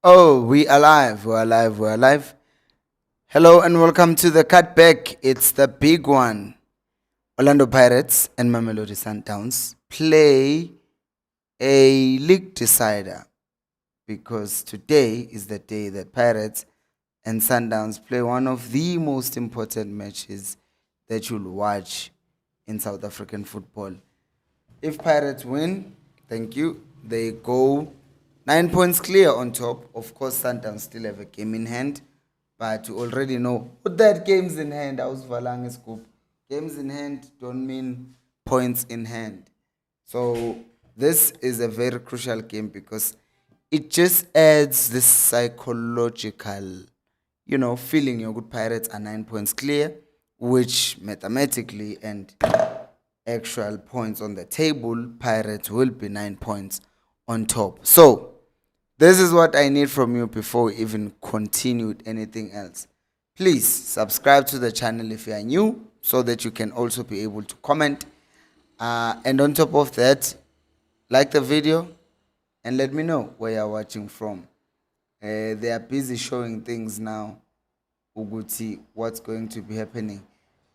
Oh, we alive, we're alive, we're alive. Hello and welcome to the cutback. It's the big one. Orlando Pirates and Mamelodi Sundowns play a league decider because today is the day that Pirates and Sundowns play one of the most important matches that you'll watch in South African football. If Pirates win, thank you. They go 9 points clear on top. Of course, Sundowns still have a game in hand, but you already know what that games in hand. I was Valang scoop. Games in hand don't mean points in hand. So this is a very crucial game because it just adds this psychological, feeling your good Pirates are 9 points clear, which mathematically and actual points on the table, Pirates will be 9 points on top. So, this is what I need from you before we even continue with anything else. Please subscribe to the channel if you are new so that you can also be able to comment. And on top of that, like the video and let me know where you're watching from. They are busy showing things now. Uguti, what's going to be happening.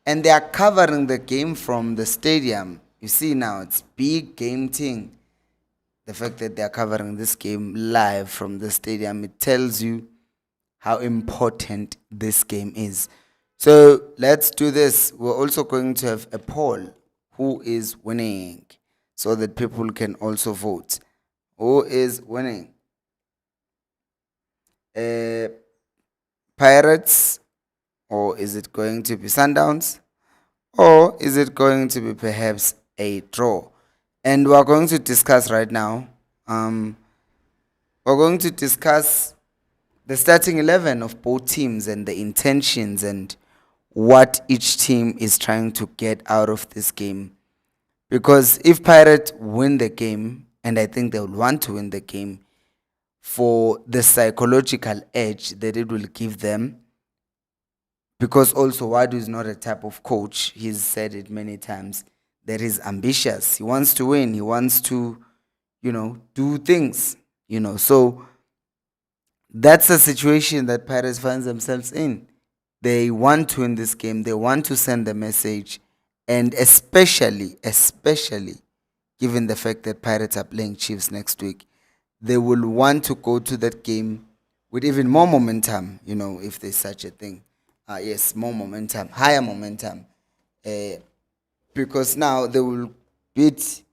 And they are covering the game from the stadium. You see now, it's big game thing. The fact that they are covering this game live from the stadium, it tells you how important this game is. So let's do this. We're also going to have a poll. Who is winning? So that people can also vote. Who is winning? Pirates, or is it going to be Sundowns, or is it going to be perhaps a draw? And we're going to discuss right now. We're going to discuss the starting 11 of both teams and the intentions and what each team is trying to get out of this game. Because if Pirates win the game, and I think they will want to win the game, for the psychological edge that it will give them. Because also Wadu is not a type of coach, he's said it many times, that he's ambitious. He wants to win, he wants to, do things, So that's a situation that Pirates finds themselves in. They want to win this game, they want to send the message, and especially given the fact that Pirates are playing Chiefs next week, they will want to go to that game with even more momentum, if there's such a thing. Yes, more momentum, higher momentum. Because now they will beat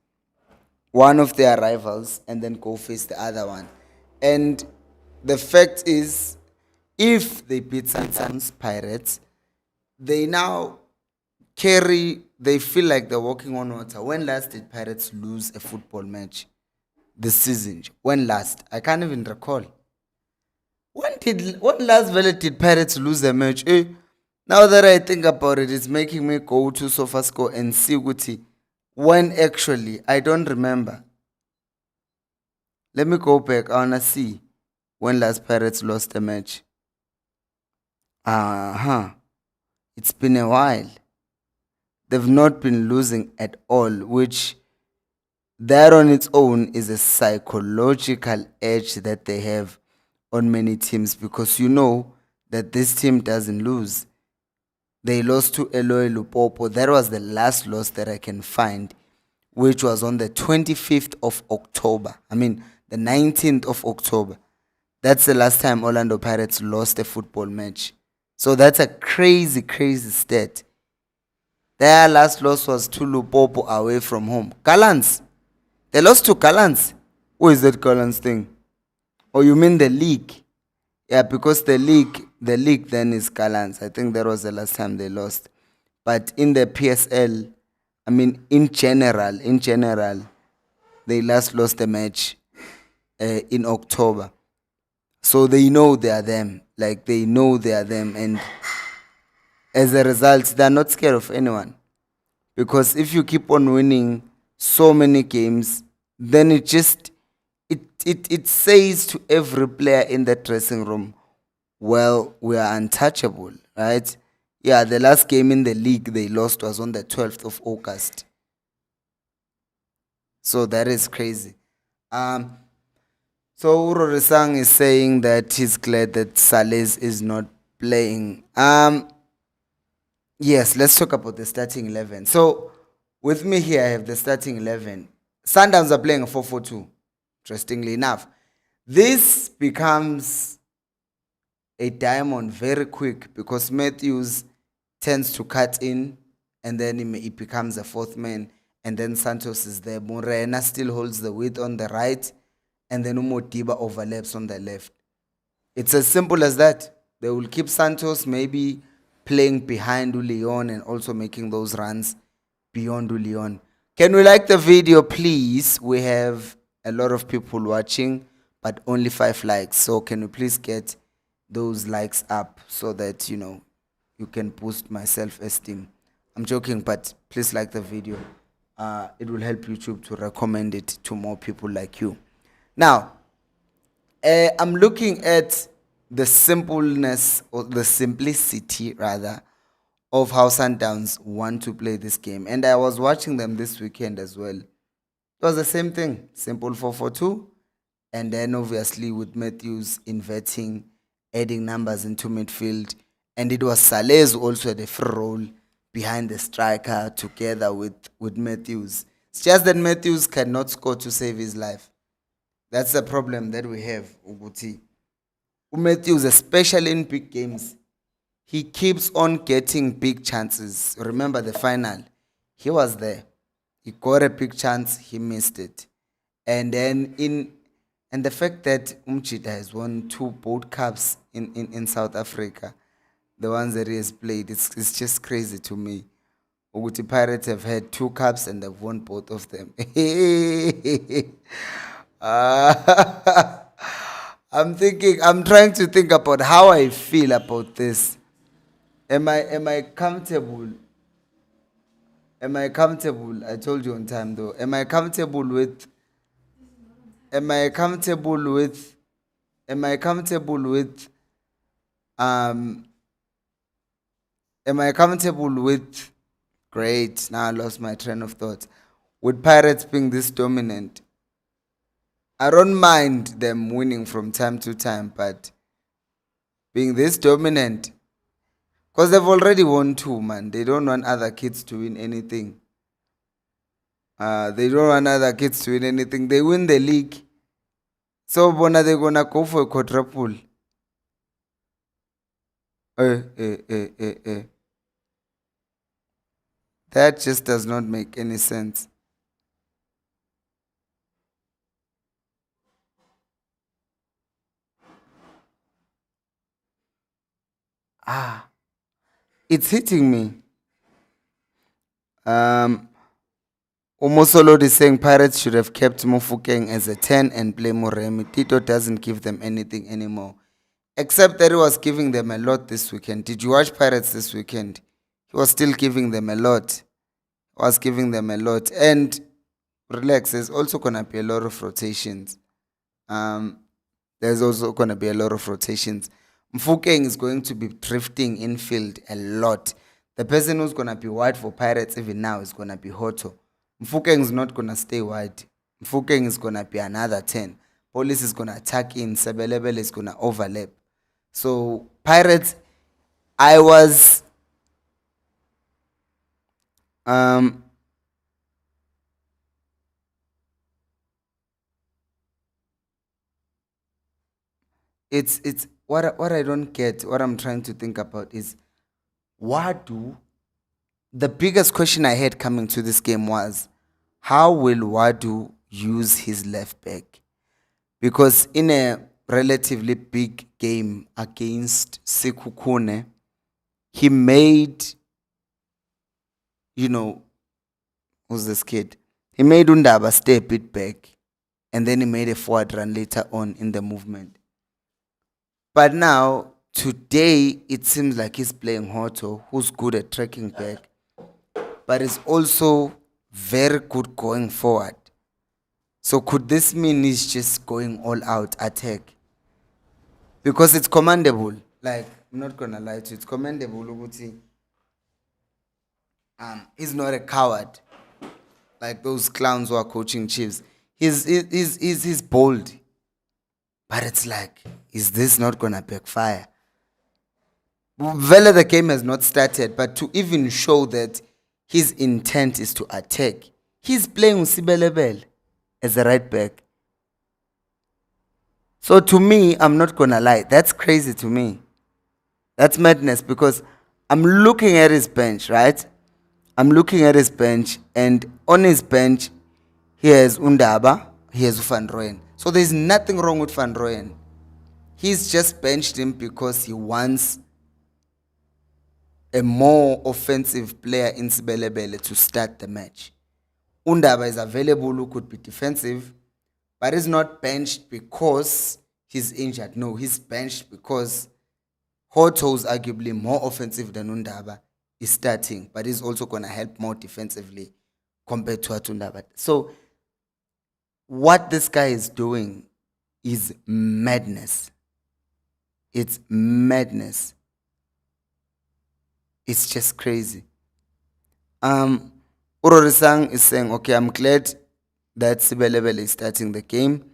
one of their rivals and then go face the other one. And the fact is, if they beat Sundowns Pirates, they now they feel like they're walking on water. When last did Pirates lose a football match this season? When last? I can't even recall. When last Valley did Pirates lose a match? Now that I think about it, it's making me go to SofaScore and see Guti. When actually, I don't remember. Let me go back. I wanna see when last Pirates lost a match. It's been a while. They've not been losing at all, which that on its own is a psychological edge that they have on many teams, because you know that this team doesn't lose. They lost to Eloy Lupopo. That was the last loss that I can find, which was on the 25th of October. I mean, the 19th of October. That's the last time Orlando Pirates lost a football match. So that's a crazy, crazy stat. Their last loss was to Lupopo away from home. Gallants. They lost to Gallants. Who is that Gallants thing? Oh, you mean the league? Yeah, because the league then is Gallants. I think that was the last time they lost. But in the PSL, I mean, in general, they last lost the match in October. So they know they are them. Like, they know they are them. And as a result, they're not scared of anyone. Because if you keep on winning so many games, then it says to every player in that dressing room, well, we are untouchable, right? Yeah, the last game in the league they lost was on the 12th of August. So that is crazy. So Urorisang is saying that he's glad that Sales is not playing. Yes, let's talk about the starting 11. So with me here, I have the starting 11. Sundowns are playing a 4-4-2. Interestingly enough, this becomes a diamond very quick because Matthews tends to cut in and then he becomes a fourth man. And then Santos is there. Morena still holds the width on the right. And then Umotiba overlaps on the left. It's as simple as that. They will keep Santos maybe playing behind Leon and also making those runs beyond Leon. Can we like the video, please? We have a lot of people watching, but only 5 likes. So can we please get those likes up so that, you can boost my self-esteem? I'm joking, but please like the video. It will help YouTube to recommend it to more people like you. Now, I'm looking at the simpleness or the simplicity rather of how Sundowns want to play this game. And I was watching them this weekend as well. It was the same thing, simple 4-4-2. And then obviously with Matthews inverting, adding numbers into midfield. And it was Saleh who also had a free role behind the striker together with Matthews. It's just that Matthews cannot score to save his life. That's the problem that we have, Uguti. Matthews, especially in big games, he keeps on getting big chances. Remember the final? He was there. He got a big chance, he missed it. And then and the fact that Umchita has won 2 boat cups in South Africa, the ones that he has played, it's just crazy to me. Uguti Pirates have had 2 cups and they've won both of them. I'm trying to think about how I feel about this. Am I comfortable? Am I comfortable? I told you on time though. Am I comfortable with am I comfortable with am I comfortable with um am I comfortable with great, now I lost my train of thought. With Pirates being this dominant. I don't mind them winning from time to time, but being this dominant, because they've already won 2, man. They don't want other kids to win anything. They don't want other kids to win anything. They win the league. So Bona, they're gonna go for a quadruple. Eh, eh, eh, eh, eh. That just does not make any sense. It's hitting me. Omosolo is saying Pirates should have kept Mofukeng as a 10 and play Moremi. Tito doesn't give them anything anymore. Except that he was giving them a lot this weekend. Did you watch Pirates this weekend? He was still giving them a lot. Was giving them a lot. And relax, there's also going to be a lot of rotations. There's also going to be a lot of rotations. Mfukeng is going to be drifting infield a lot. The person who's going to be wide for Pirates even now is going to be Hoto. Mfukeng is not going to stay wide. Mfukeng is going to be another 10. Police is going to attack in. Sebelebele is going to overlap. So Pirates, I was it's what I don't get, what I'm trying to think about is the biggest question I had coming to this game was how will Wadu use his left back? Because in a relatively big game against Sekukune, he made, who's this kid? He made Undaba stay a bit back and then he made a forward run later on in the movement. But now, today, it seems like he's playing Hoto, who's good at tracking back, but is also very good going forward. So could this mean he's just going all out attack? Because it's commendable. Like, I'm not gonna lie to you, it's commendable, Uguti. He's not a coward like those clowns who are coaching Chiefs. He's bold. But it's like, is this not gonna backfire? Vele, the game has not started, but to even show that his intent is to attack, he's playing Usibelebele as a right back. So to me, I'm not gonna lie, that's crazy to me. That's madness because I'm looking at his bench, right? I'm looking at his bench, and on his bench, he has Undaba, he has Van Rooyen. So there's nothing wrong with Van Rooyen. He's just benched him because he wants a more offensive player in Sibelebele to start the match. Undaba is available who could be defensive, but he's not benched because he's injured. No, he's benched because Hoto is arguably more offensive than Undaba is starting, but he's also going to help more defensively compared to Atundaba. So what this guy is doing is madness. It's madness. It's just crazy. Urorisang is saying, okay, I'm glad that Sibelebele is starting the game.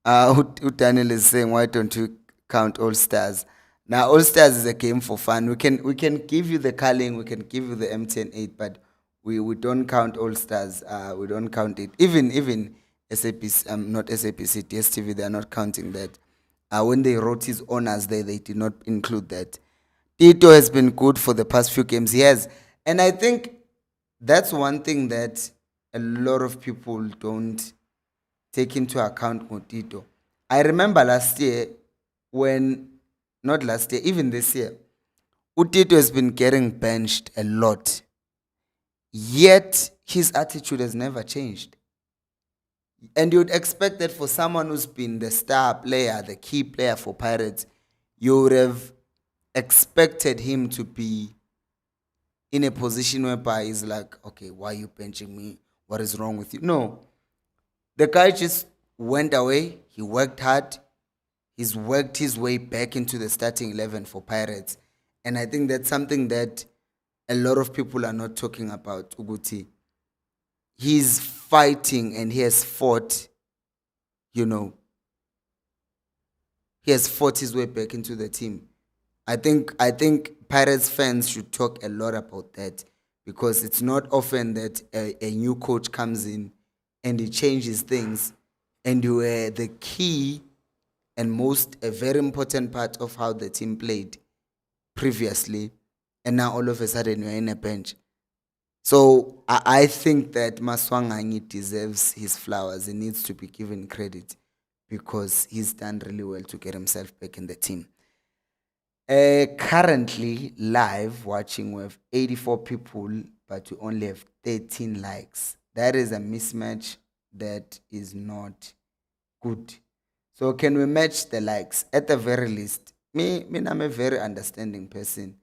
Daniel is saying, why don't you count All Stars? Now, All Stars is a game for fun. We can give you the culling, we can give you the MTN8, but we don't count All Stars. We don't count it. Even SAPC, not SAPC, DSTV, they are not counting that. When they wrote his honors there, they did not include that. Tito has been good for the past few games. He has. And I think that's one thing that a lot of people don't take into account with Tito. I remember last year not last year, even this year, Utito has been getting benched a lot. Yet his attitude has never changed. And you'd expect that for someone who's been the star player, the key player for Pirates, you would have expected him to be in a position whereby he's like, okay, why are you benching me? What is wrong with you? No. The guy just went away. He worked hard. He's worked his way back into the starting 11 for Pirates. And I think that's something that a lot of people are not talking about, Uguti. He's fighting and he has fought, he has fought his way back into the team. I think Pirates fans should talk a lot about that because it's not often that a new coach comes in and he changes things, and you were the key and a very important part of how the team played previously, and now all of a sudden you're in a bench. So I think that Maswanganyi deserves his flowers. He needs to be given credit because he's done really well to get himself back in the team. Currently live watching with 84 people, but we only have 13 likes. That is a mismatch that is not good. So can we match the likes at the very least? I'm a very understanding person.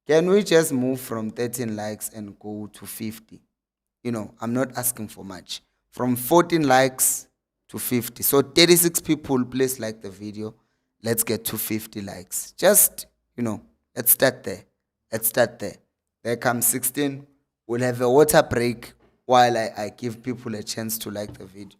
Can we just move from 13 likes and go to 50? I'm not asking for much. From 14 likes to 50. So 36 people, please like the video. Let's get to 50 likes. Just, let's start there. Let's start there. There comes 16. We'll have a water break while I give people a chance to like the video.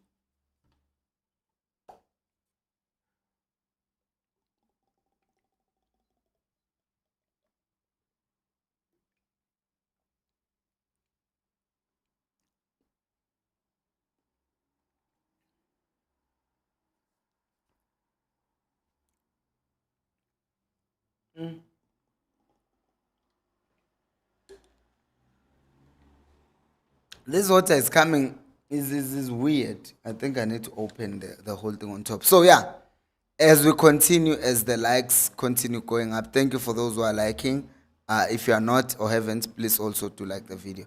This water is coming. Is weird. I think I need to open the whole thing on top. So yeah, as we continue, as the likes continue going up, thank you for those who are liking. If you are not or haven't, please also do like the video.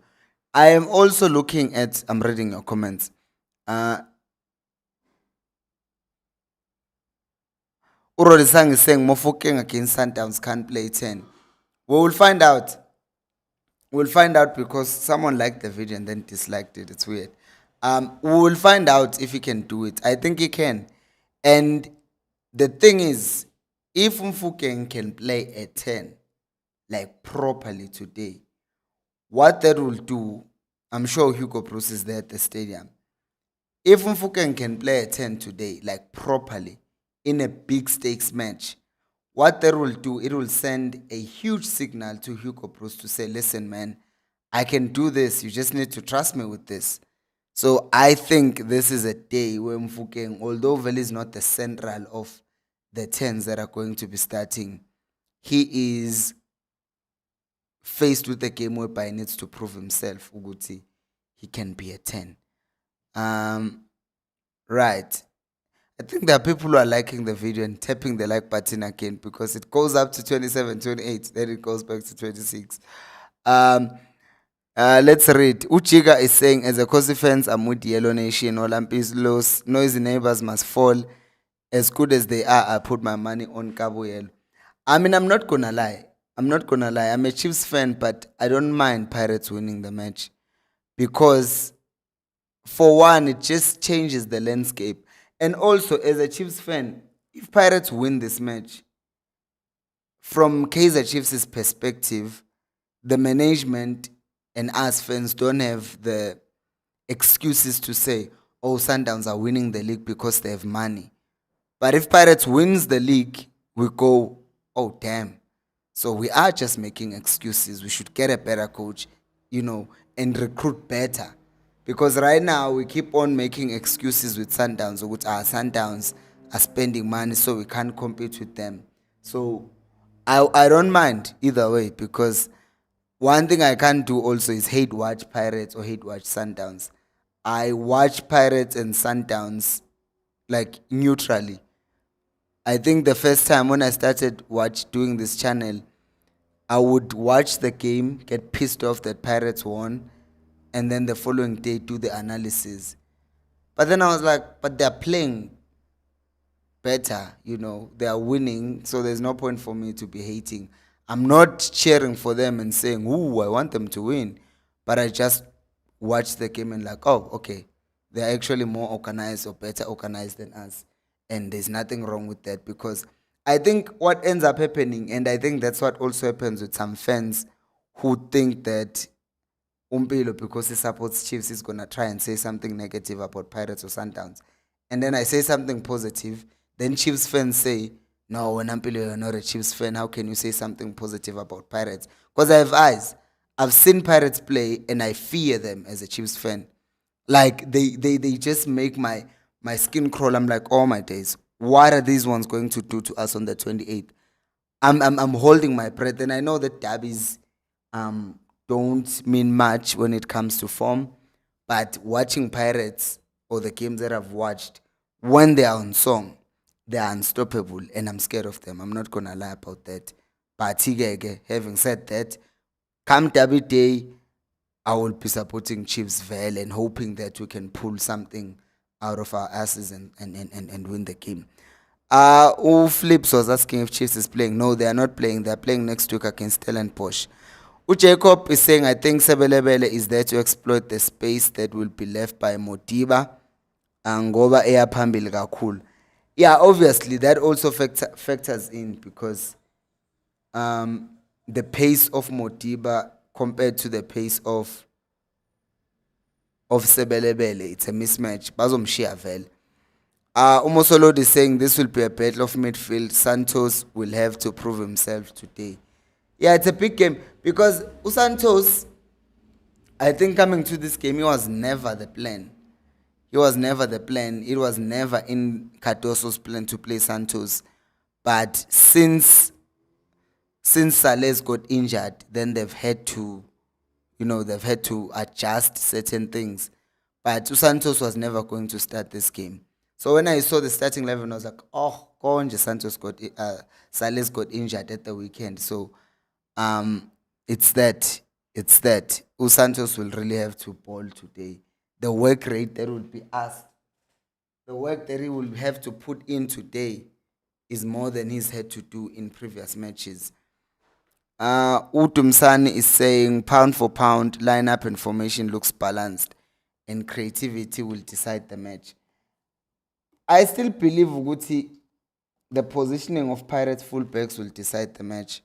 I am also looking at. I'm reading your comments. Urodisang is saying Mofokeng against Sundowns can't play 10. We will find out. We'll find out because someone liked the video and then disliked it. It's weird. We will find out if he can do it. I think he can. And the thing is, if Mfukeng can play a 10, like properly today, what that will do, I'm sure Hugo Bruce is there at the stadium. If Mfukeng can play a 10 today, like properly, in a big stakes match. What that will do, it will send a huge signal to Hugo Bruce to say, listen, man, I can do this. You just need to trust me with this. So I think this is a day where Mfukeng, although Veli is not the central of the 10s that are going to be starting, he is faced with a game whereby he needs to prove himself. Uguti, he can be a 10. Right. I think there are people who are liking the video and tapping the like button again because it goes up to 27, 28, then it goes back to 26. Let's read. Uchiga is saying, as a consequence, I'm with Yellow Nation. Olympus lows, noisy neighbors must fall. As good as they are, I put my money on Cabo Yellow. I mean, I'm not gonna lie. I'm a Chiefs fan, but I don't mind Pirates winning the match because, for one, it just changes the landscape. And also, as a Chiefs fan, if Pirates win this match, from Kaizer Chiefs' perspective, the management and us fans don't have the excuses to say, oh, Sundowns are winning the league because they have money. But if Pirates wins the league, we go, oh, damn. So we are just making excuses. We should get a better coach, and recruit better. Because right now we keep on making excuses with Sundowns, which our Sundowns are spending money so we can't compete with them. So I don't mind either way, because one thing I can't do also is hate watch Pirates or hate watch Sundowns. I watch Pirates and Sundowns like neutrally. I think the first time when I started doing this channel, I would watch the game, get pissed off that Pirates won, and then the following day do the analysis. But then I was like, but they're playing better, they are winning, so there's no point for me to be hating. I'm not cheering for them and saying, ooh, I want them to win. But I just watch the game and like, oh, okay, they're actually more organized or better organized than us. And there's nothing wrong with that, because I think what ends up happening, and I think that's what also happens with some fans who think that Umpilo, because he supports Chiefs, is going to try and say something negative about Pirates or Sundowns. And then I say something positive. Then Chiefs fans say, no, when Umpilo, you're not a Chiefs fan, how can you say something positive about Pirates? Because I have eyes. I've seen Pirates play and I fear them as a Chiefs fan. Like, they just make my skin crawl. I'm like, oh my days, what are these ones going to do to us on the 28th? I'm holding my breath, and I know that derbies don't mean much when it comes to form, but watching Pirates or the games that I've watched, when they are on song, they are unstoppable, and I'm scared of them. I'm not gonna lie about that. But having said that, come derby day, I will be supporting Chiefs Vale and hoping that we can pull something out of our asses and win the game. Flips was asking if Chiefs is playing. No, they are not playing. They are playing next week against Stellenbosch. Jacob is saying, I think Sebelebele is there to exploit the space that will be left by Modiba. Ngoba eya phambili kakhulu. Yeah, obviously that also factors in, because the pace of Modiba compared to the pace of Sebelebele, it's a mismatch. Bazomshiya vele. Umosolodi is saying this will be a battle of midfield. Santos will have to prove himself today. Yeah, it's a big game, because Usantos, I think coming to this game, he was never the plan. It was never in Cardoso's plan to play Santos. But since Sales got injured, then they've had to adjust certain things. But Santos was never going to start this game. So when I saw the starting 11, I was like, oh, Sales got injured at the weekend. So it's that. Santos will really have to ball today. The work rate that will be asked, the work that he will have to put in today is more than he's had to do in previous matches. Utumsani is saying, pound for pound, lineup and formation looks balanced, and creativity will decide the match. I still believe Uguti, the positioning of Pirates fullbacks will decide the match,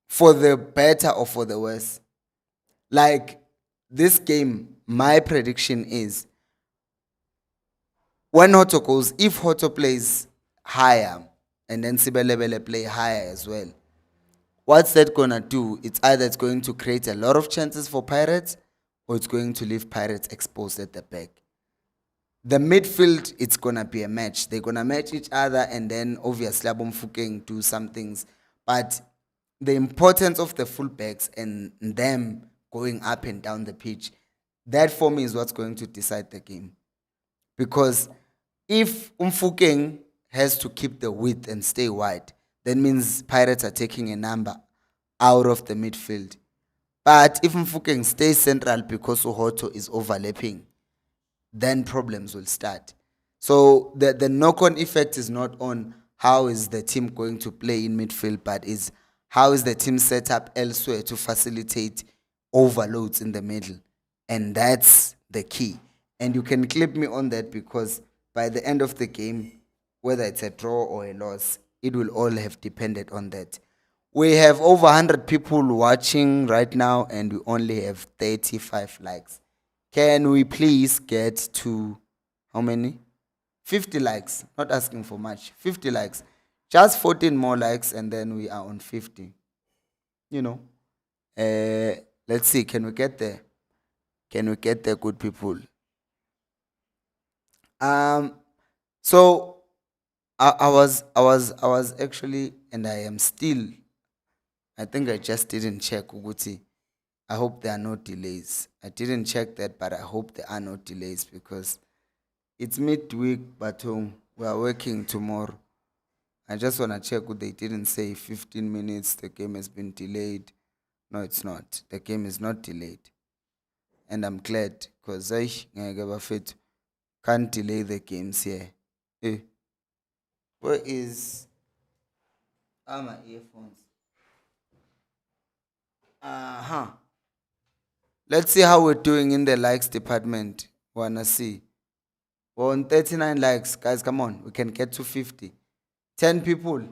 for the better or for the worse. Like, this game, my prediction is when Hoto goes, if Hoto plays higher and then Sibelebele play higher as well, what's that gonna do? It's either it's going to create a lot of chances for Pirates or it's going to leave Pirates exposed at the back. The midfield, it's gonna be a match. They're gonna match each other, and then obviously Abomfukeng do some things. But the importance of the fullbacks and them going up and down the pitch, that for me is what's going to decide the game. Because if Umfukeng has to keep the width and stay wide, that means Pirates are taking a number out of the midfield. But if Mfukeng stays central because Uhoto is overlapping, then problems will start. So the knock-on effect is not on how is the team going to play in midfield, but is how is the team set up elsewhere to facilitate overloads in the middle. And that's the key. And you can clip me on that because by the end of the game, whether it's a draw or a loss, it will all have depended on that. We have over 100 people watching right now and we only have 35 likes. Can we please get to how many? 50 likes. Not asking for much. 50 likes. Just 14 more likes and then we are on 50. You know. Let's see. Can we get there? Can we get there, good people? So I was actually, and I am still. I think I just didn't check Uguti. I hope there are no delays. I didn't check that, but I hope there are no delays because it's midweek, but we are working tomorrow. I just want to check what they didn't say 15 minutes, the game has been delayed. No, it's not. The game is not delayed. And I'm glad because I can't delay the games here. Where is my earphones? Let's see how we're doing in the likes department. Wanna see? We're on 39 likes. Guys, come on. We can get to 50. 10 people.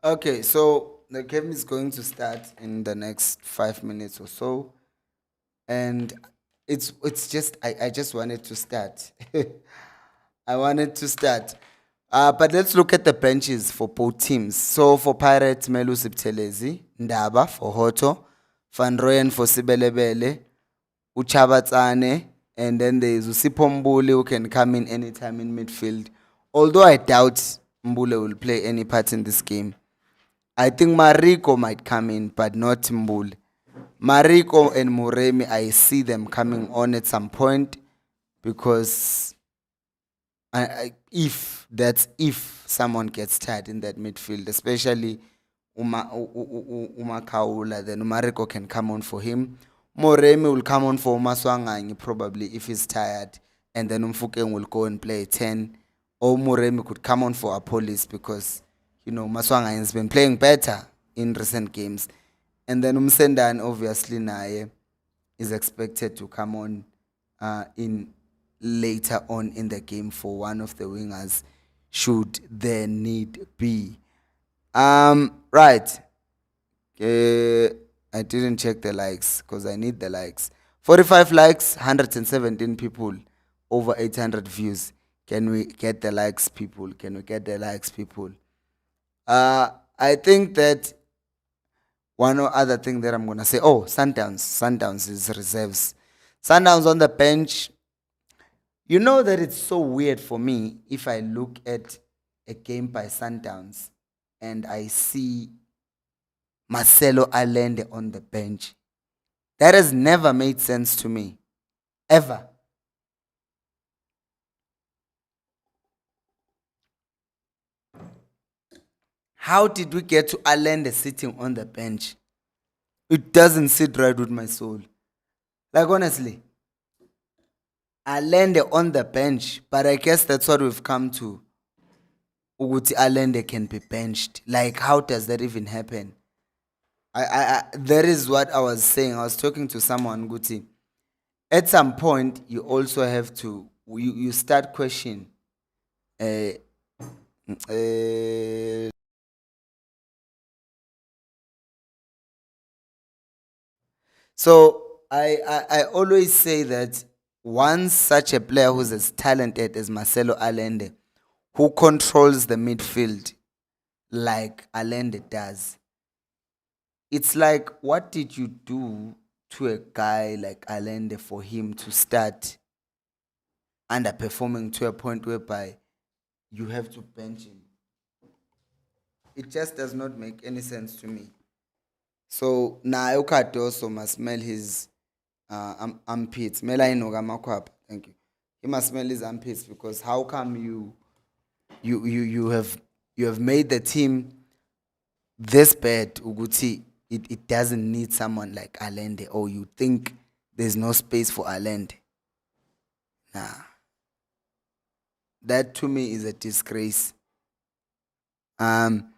Okay, so the game is going to start in the next 5 minutes or so. And it's just I just wanted to start. I wanted to start. But let's look at the benches for both teams. So for Pirates, Melu Sibtelezi, Ndaba for Hoto, Van Rooyen for Sibelebele, Uchabatsane, and then there is Usipho Mbule who can come in anytime in midfield. Although I doubt Mbule will play any part in this game. I think Mariko might come in, but not Mbule. Mariko and Muremi, I see them coming on at some point because if someone gets tired in that midfield, especially Umakaula, then Mariko can come on for him. Moremi will come on for Umaswanganyi probably if he's tired, and then Umfukeng will go and play 10. Or Moremi could come on for Apolis because, Maswanganyi has been playing better in recent games. And then Umsendan obviously Naye is expected to come on in later on in the game for one of the wingers should there need be. Right. I didn't check the likes because I need the likes. 45 likes, 117 people, over 800 views. Can we get the likes, people? Can we get the likes, people? I think that one other thing that I'm going to say, Sundowns. Sundowns is reserves. Sundowns on the bench. You know that it's so weird for me if I look at a game by Sundowns and I see Marcelo Allende on the bench. That has never made sense to me. Ever. How did we get to Allende sitting on the bench? It doesn't sit right with my soul. Like, honestly. Allende on the bench, but I guess that's what we've come to. Uguti Allende can be benched. Like, how does that even happen? That is what I was saying. I was talking to someone, Guti. At some point, you also have to you start question. Uh, uh, so I always say that once such a player who's as talented as Marcelo Allende, who controls the midfield like Allende does, it's like, what did you do to a guy like Allende for him to start underperforming to a point whereby you have to bench him? It just does not make any sense to me. So now Cardoso must smell his armpits. Mela inoga makwapa. Thank you. He must smell his armpits, because how come you have made the team this bad, Uguti? It doesn't need someone like Allende, or you think there's no space for Allende. Nah. That to me is a disgrace. Um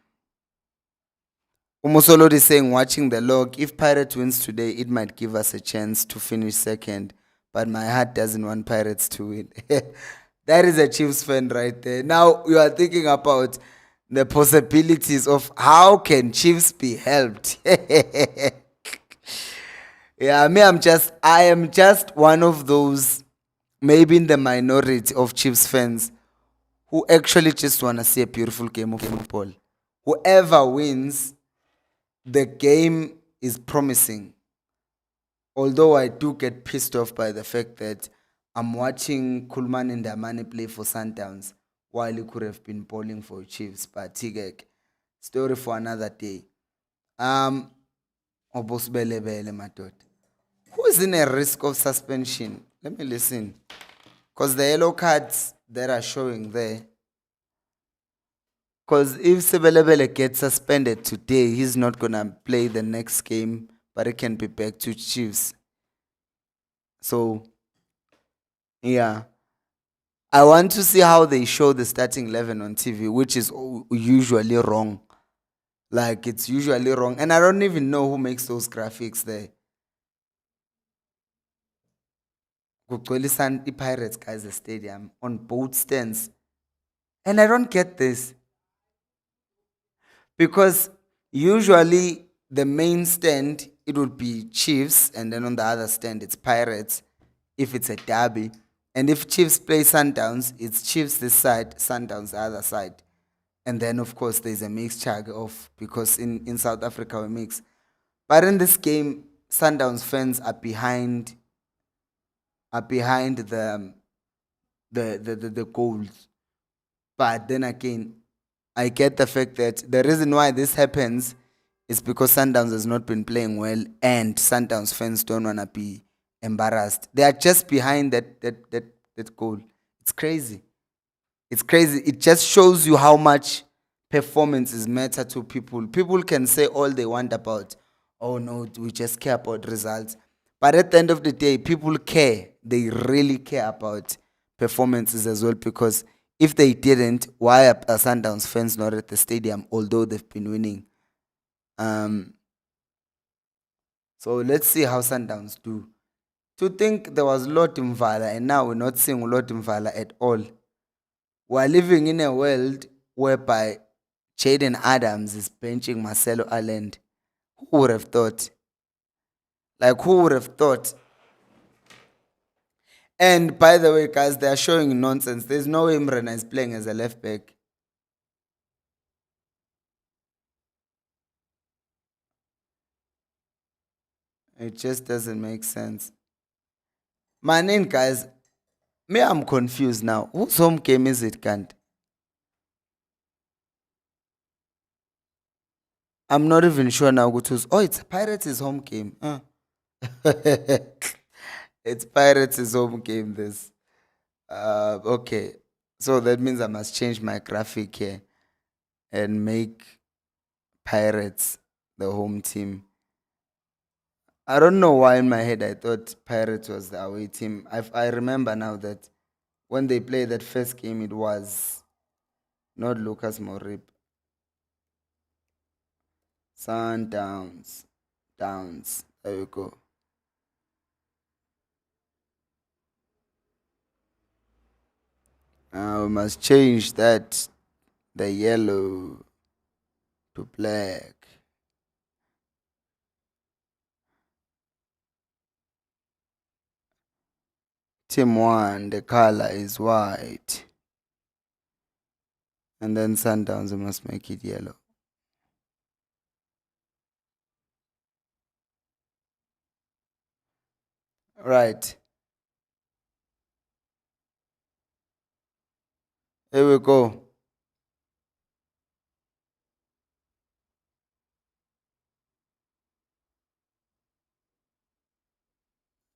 Umusolo is saying, watching the log, if Pirates wins today, it might give us a chance to finish second. But my heart doesn't want Pirates to win. That is a Chiefs fan right there. Now you are thinking about the possibilities of how can Chiefs be helped. Yeah, I am just one of those, maybe in the minority of Chiefs fans, who actually just want to see a beautiful game of football. Whoever wins, the game is promising. Although I do get pissed off by the fact that I'm watching Kulman and Damani play for Sundowns while he could have been bowling for Chiefs. But Tigek, story for another day. Um, Obosbelebele, my daughter. Who is in a risk of suspension? Let me listen. Because the yellow cards that are showing there. Because if Sebelebele gets suspended today, he's not going to play the next game, but he can be back to Chiefs. So, yeah. I want to see how they show the starting 11 on TV, which is usually wrong. Like, it's usually wrong. And I don't even know who makes those graphics there. Kugcwele Pirates guys, the stadium on both stands. And I don't get this. Because usually the main stand, it would be Chiefs, and then on the other stand it's Pirates if it's a derby. And if Chiefs play Sundowns, it's Chiefs this side, Sundowns the other side. And then of course there's a mixture of, because in South Africa we mix. But in this game, Sundowns fans are behind the goals. But then again, I get the fact that the reason why this happens is because Sundowns has not been playing well, and Sundowns fans don't want to be embarrassed. They are just behind that goal. It's crazy. It's crazy. It just shows you how much performances matter to people. People can say all they want about, oh no, we just care about results. But at the end of the day, people care. They really care about performances as well, because if they didn't, why are Sundowns fans not at the stadium, although they've been winning? Um, so let's see how Sundowns do. To think there was Lord Mvala and now we're not seeing Lord Mvala at all. We're living in a world whereby Jaden Adams is benching Marcelo Allende. Who would have thought? Like, who would have thought? And by the way, guys, they are showing nonsense. There's no way Mrena is playing as a left back. It just doesn't make sense. My name, guys, me, I'm confused now. Whose home game is it, Kant? I'm not even sure now. Oh, it's Pirates' home game. It's Pirates' home game, this. Okay. So that means I must change my graphic here and make Pirates the home team. I don't know why in my head I thought Pirates was the away team. I remember now that when they played that first game, it was not Lucas Morip. Sundowns. Downs. There you go. We must change that, the yellow to black. Team 1, the color is white. And then Sundowns, we must make it yellow. Right. Here we go.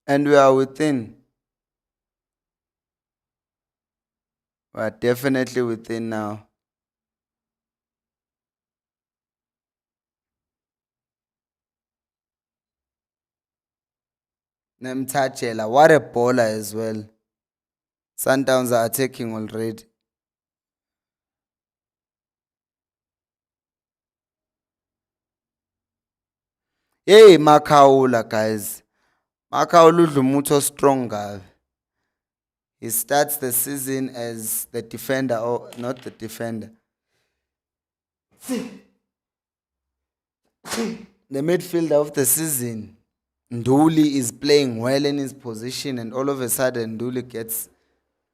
And we are within. We are definitely within now. Nemtachela, what a bowler as well. Sundowns are attacking already. Hey, Makaula, guys. Makaula Lumuto stronger. He starts the season as the defender, or not the defender. The midfielder of the season. Nduli is playing well in his position, and all of a sudden, Nduli gets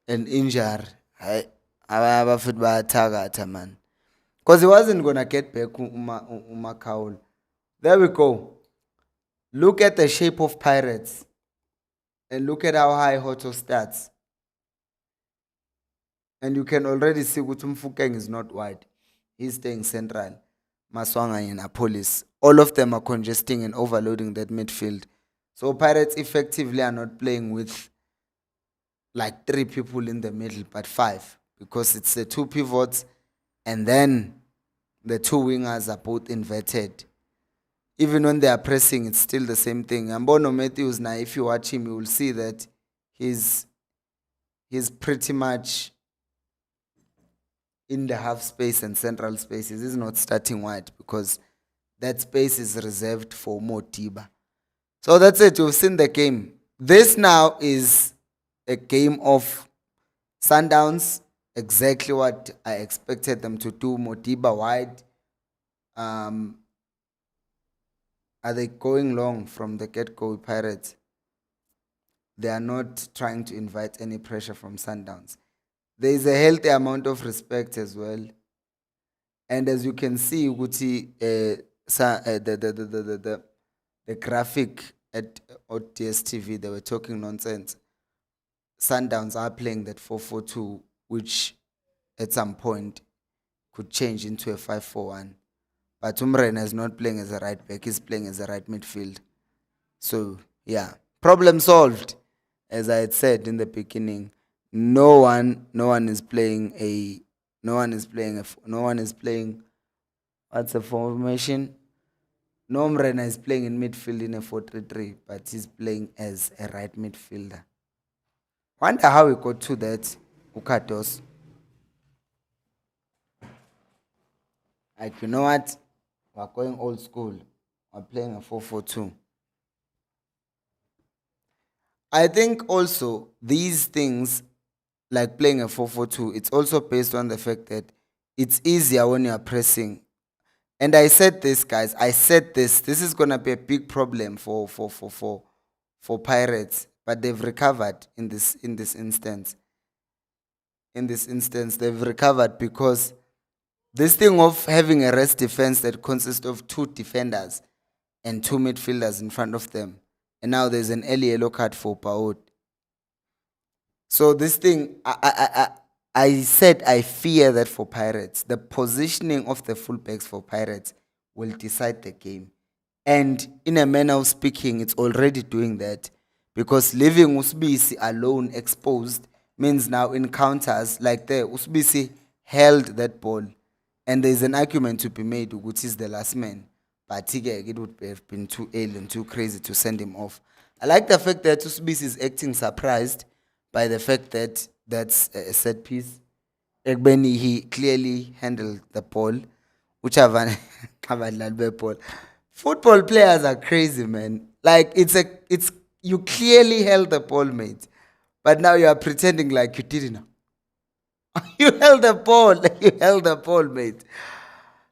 an injury. Abafit bayathakatha, man. Because he wasn't going to get back Umakaul. There we go. Look at the shape of Pirates. And look at how high Hoto starts. And you can already see Gutum Fukeng is not wide. He's staying central. Maswanga and Police. All of them are congesting and overloading that midfield. So Pirates effectively are not playing with like 3 people in the middle, but 5. Because it's the 2 pivots and then the 2 wingers are both inverted. Even when they are pressing, it's still the same thing. Ambono Matthews, now if you watch him, you will see that he's pretty much in the half space and central spaces. He's not starting wide because that space is reserved for Motiba. So that's it. You've seen the game. This now is a game of Sundowns, exactly what I expected them to do. Motiba wide. Are they going long from the get-go with Pirates? They are not trying to invite any pressure from Sundowns. There is a healthy amount of respect as well. And as you can see, Uguti, the graphic at DSTV, they were talking nonsense. Sundowns are playing that 4-4-2, which at some point could change into a 5-4-1. But Umrena is not playing as a right back, he's playing as a right midfield. So, yeah, problem solved. As I had said in the beginning, no one is playing what's the formation? No Mrena is playing in midfield in a 4-3-3, but he's playing as a right midfielder. Wonder how we got to that, Ukatos. Like, you know what? We're going old school. We're playing a 4-4-2. I think also these things, like playing a 4-4-2, it's also based on the fact that it's easier when you are pressing. And I said this, guys. I said this. This is gonna be a big problem for Pirates, but they've recovered in this instance. In this instance, they've recovered because this thing of having a rest defense that consists of 2 defenders and 2 midfielders in front of them, and now there's an early yellow card for Paut. So this thing, I said I fear that for Pirates, the positioning of the fullbacks for Pirates will decide the game. And in a manner of speaking, it's already doing that. Because leaving Usbisi alone exposed means now in counters like there, Usbisi held that ball. And there's an argument to be made, which is the last man. But it would have been too early and too crazy to send him off. I like the fact that Usbisi is acting surprised by the fact that that's a set piece. Egbeni, he clearly handled the ball, which have ball. Football players are crazy, man. Like it's you clearly held the ball, mate, but now you are pretending like you didn't. You held the ball. You held the ball, mate.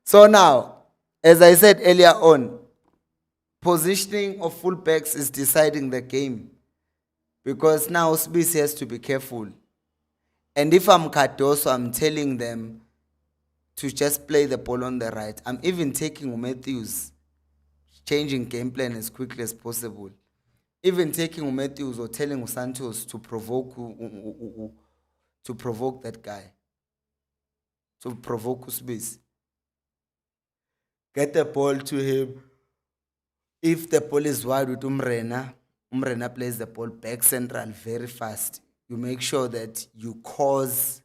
So now, as I said earlier on, positioning of fullbacks is deciding the game because now Sbisi has to be careful. And if I'm Cardoso, I'm telling them to just play the ball on the right. I'm even taking Matthews, changing game plan as quickly as possible. Even taking Matthews or telling Santos to provoke that guy, to provoke Sbisi. Get the ball to him. If the ball is wide with Umrena plays the ball back central very fast. You make sure that you cause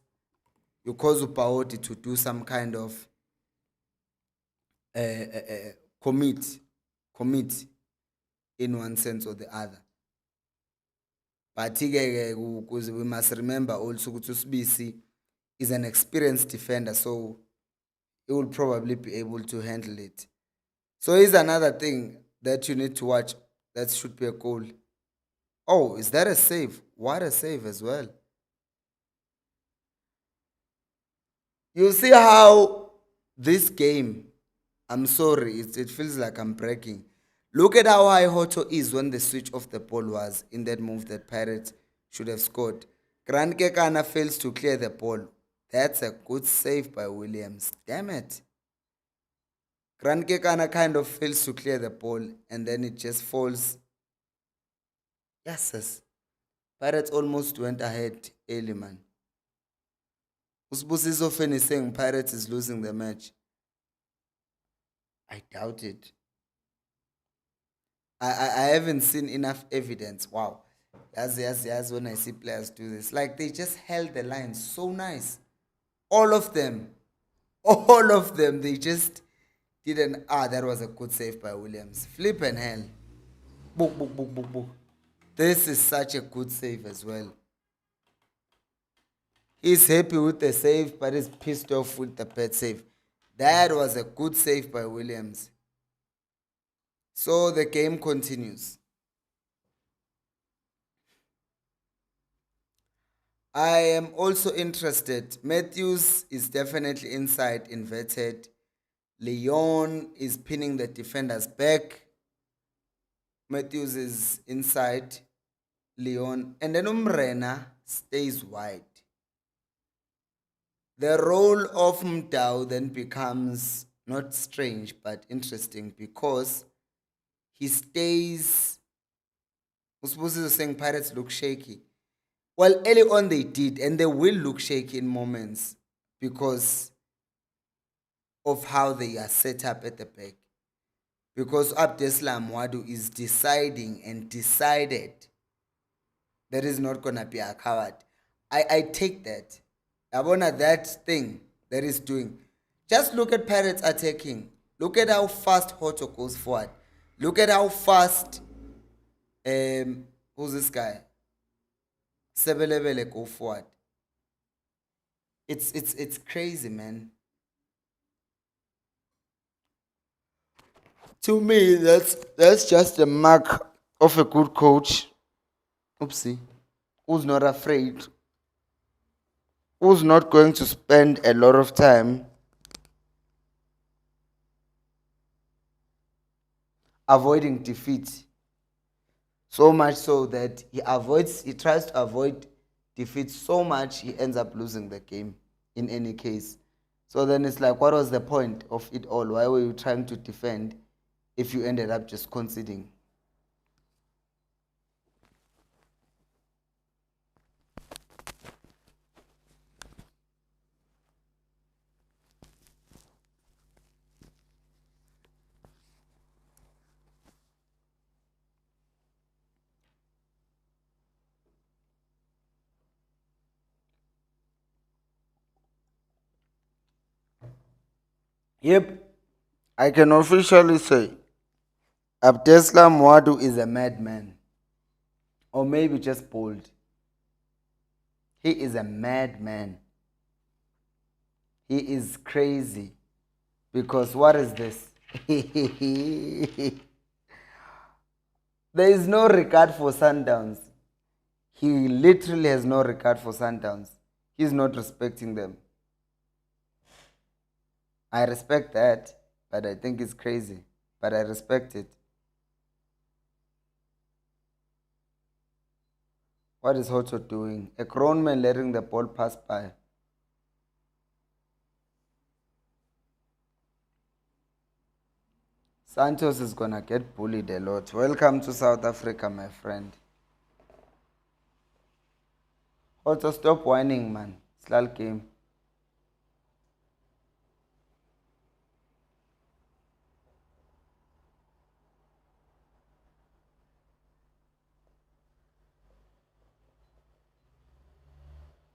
Upaoti to do some kind of commit in one sense or the other. But we must remember also that Sbisi is an experienced defender, so he will probably be able to handle it. So here's another thing that you need to watch. That should be a goal. Oh, is that a save? What a save as well. You see how this game, I'm sorry, it feels like I'm breaking. Look at how high Hoto is when the switch of the ball was in that move that Pirates should have scored. Grant Kekana fails to clear the ball. That's a good save by Williams. Damn it. Grant Kekana kind of fails to clear the ball and then it just falls. Yes. Pirates almost went ahead early, man. Usbusiso Fen is saying Pirates is losing the match. I doubt it. I haven't seen enough evidence. Wow. Yes, when I see players do this. Like they just held the line so nice. All of them. All of them. They just didn't. That was a good save by Williams. Flip and hell. Book, book, book, book, book. This is such a good save as well. He's happy with the save, but he's pissed off with the bad save. That was a good save by Williams. So the game continues. I am also interested. Matthews is definitely inside, inverted. Leon is pinning the defenders back. Matthews is inside. Leon. And then Umrena stays wide. The role of Mdao then becomes not strange but interesting because he stays. Usbusi is saying Pirates look shaky. Well, early on they did, and they will look shaky in moments because of how they are set up at the back. Because Abdeslam Wadu is deciding and decided that is not going to be a coward. I take that. I want that thing that is doing. Just look at Pirates attacking. Look at how fast Hoto goes forward. Look at how fast who's this guy? Sebelebele go forward. It's crazy, man. To me, that's just a mark of a good coach. Oopsie. Who's not afraid. Who's not going to spend a lot of time avoiding defeat. So much so that he tries to avoid defeat so much he ends up losing the game in any case. So then it's like, what was the point of it all? Why were you trying to defend if you ended up just conceding? Yep, I can officially say Abdeslam Mwadu is a madman. Or maybe just bold. He is a madman. He is crazy. Because what is this? There is no regard for Sundowns. He literally has no regard for Sundowns. He's not respecting them. I respect that, but I think it's crazy. But I respect it. What is Hoto doing? A grown man letting the ball pass by. Santos is gonna get bullied a lot. Welcome to South Africa, my friend. Hoto, stop whining, man. Slal game.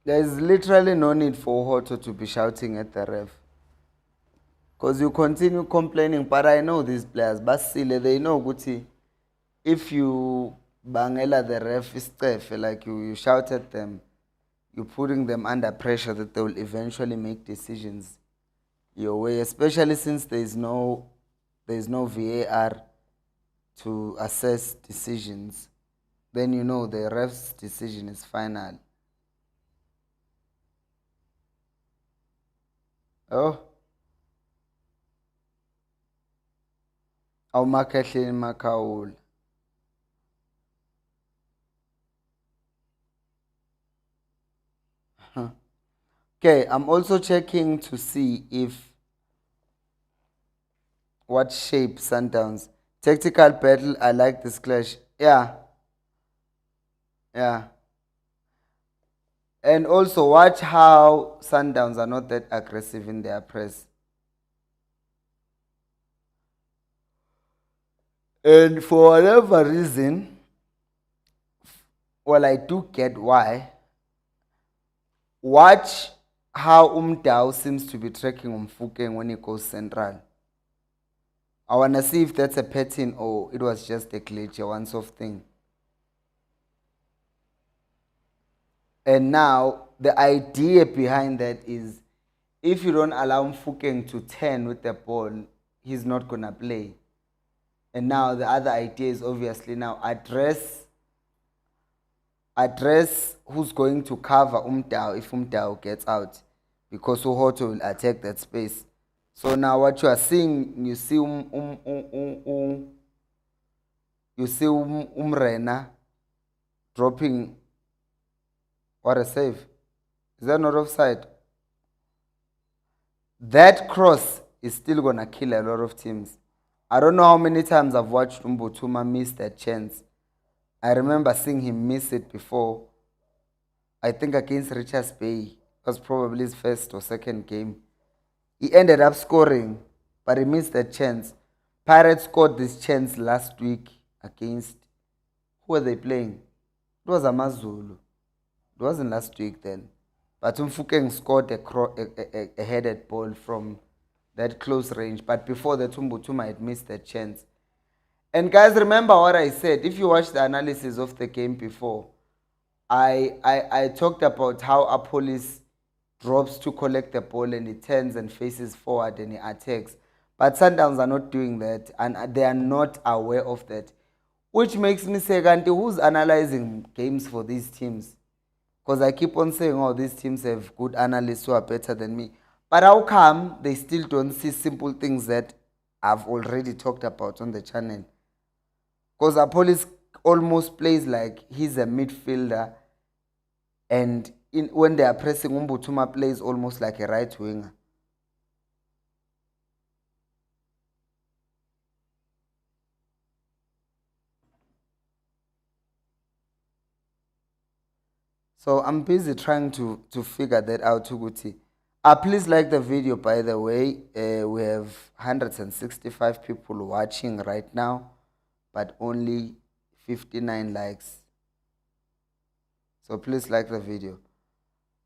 There's literally no need for Hoto to be shouting at the ref. Because you continue complaining, but I know these players. Basile, they know Guti. If you bangela the ref istefe, like you shout at them, you're putting them under pressure that they will eventually make decisions your way, especially since there's no VAR to assess decisions. Then you know the ref's decision is final. Oh, awumakhehle Makaul. Okay, I'm also checking to see if what shape Sundowns. Tactical battle, I like this clash. Yeah, yeah. And also watch how Sundowns are not that aggressive in their press. And for whatever reason, well, I do get why. Watch how Umdao seems to be tracking Umfukeng when he goes central. I want to see if that's a pattern or it was just a glitch, a once-off thing. And now, the idea behind that is if you don't allow Mfukeng to turn with the ball, he's not going to play. And now the other idea is obviously now address who's going to cover Umdao if Umdao gets out, because Uhoto will attack that space. So now what you are seeing, you see Umrena dropping. What a save. Is that not offside? That cross is still going to kill a lot of teams. I don't know how many times I've watched Mbutuma miss that chance. I remember seeing him miss it before. I think against Richards Bay. It was probably his first or second game. He ended up scoring, but he missed that chance. Pirates scored this chance last week against... Who were they playing? It was Amazulu. It wasn't last week then. But Mfukeng scored a headed ball from that close range. But before that, Mbutuma had missed that chance. And guys, remember what I said. If you watch the analysis of the game before, I talked about how Apolis drops to collect the ball and he turns and faces forward and he attacks. But Sundowns are not doing that and they are not aware of that. Which makes me say, Ganti, who's analyzing games for these teams? Because I keep on saying, oh, these teams have good analysts who are better than me. But how come they still don't see simple things that I've already talked about on the channel? Because Apolis almost plays like he's a midfielder, and when they are pressing, Mbutuma plays almost like a right winger. So I'm busy trying to figure that out, Tuguti. Please like the video, by the way. We have 165 people watching right now, but only 59 likes. So please like the video.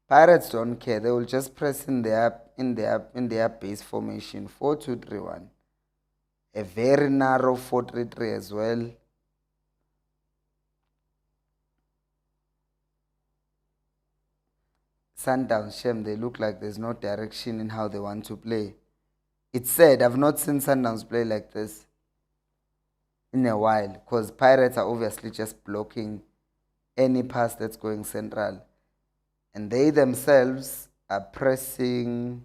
Pirates don't care. They will just press in their base formation 4-2-3-1. A very narrow 4-3-3 as well. Sundowns, shame, they look like there's no direction in how they want to play. It's sad, I've not seen Sundowns play like this in a while, because Pirates are obviously just blocking any pass that's going central. and they themselves are pressing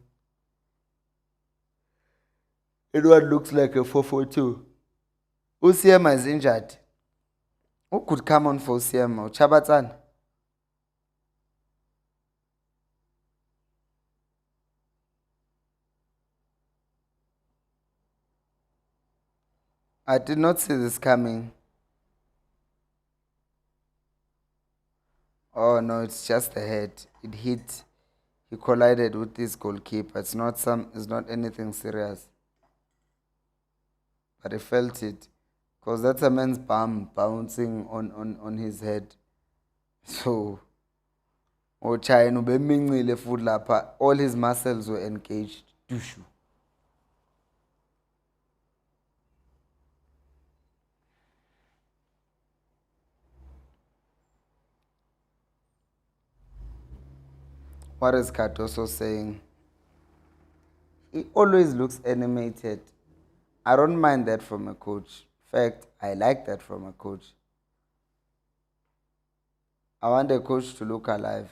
in what looks like a 4-4-2. Usiema is injured. Who could come on for Usiema? Chabatsan. I did not see this coming. Oh no, it's just the head. It hit. He collided with this goalkeeper. It's not anything serious. But I felt it. Because that's a man's bum bouncing on his head. So Ochayini ubemincile futhi lapha. All his muscles were engaged. Dushu. What is Katoso saying? He always looks animated. I don't mind that from a coach. In fact, I like that from a coach. I want a coach to look alive.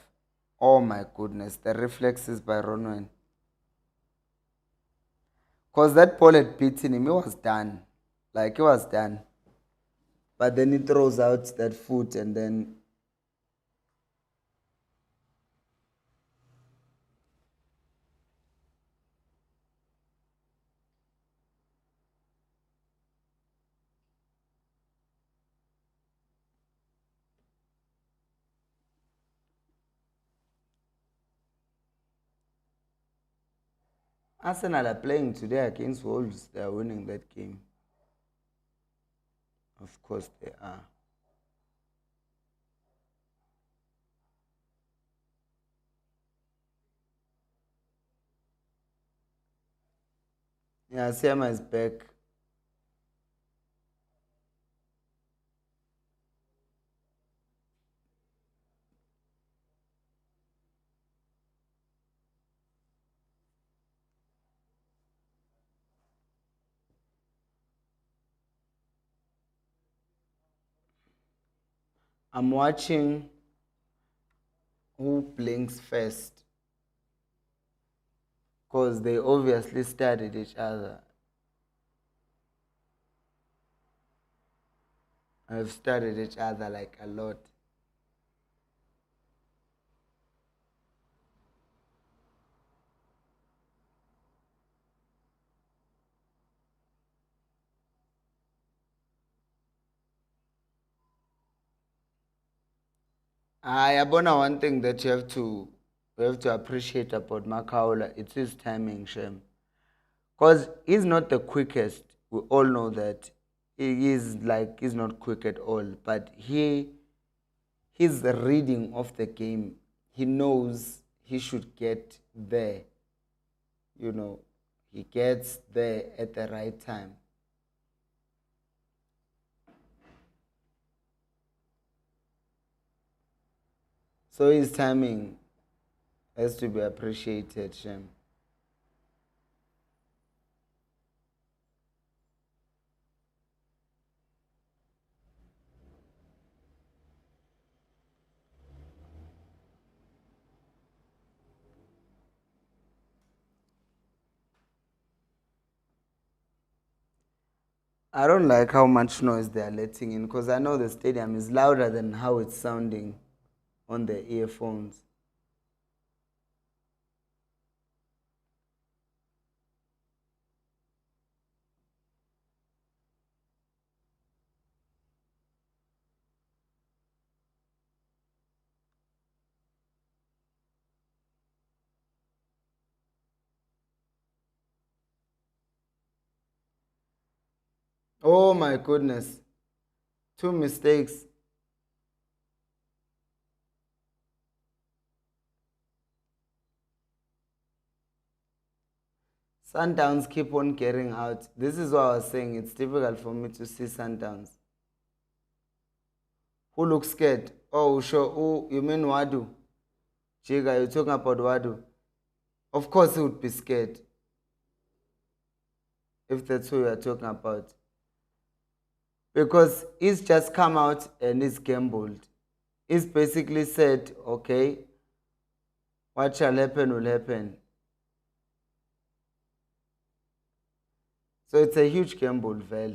Oh my goodness, the reflexes by Ronwen. Because that ball had beaten him, it was done. Like, it was done. But then he throws out that foot and then. Arsenal are playing today against Wolves. They are winning that game. Of course they are. Yeah, Siama is back. I'm watching who blinks first. Because they obviously studied each other. I've studied each other like a lot. I Abona, one thing that you have to appreciate about Makaula, it's his timing, Shem. Because he's not the quickest. We all know that. He's not quick at all. But his reading of the game, he knows he should get there. You know, he gets there at the right time. So his timing has to be appreciated, Shem. I don't like how much noise they are letting in because I know the stadium is louder than how it's sounding on the earphones. Oh my goodness. Two mistakes. Sundowns keep on carrying out. This is what I was saying. It's difficult for me to see Sundowns. Who looks scared? Oh, sure. Oh, you mean Wadu? Chiga, you're talking about Wadu. Of course, he would be scared if that's who you're talking about. Because he's just come out and he's gambled. He's basically said, okay, What shall happen will happen. So it's a huge gamble, Val.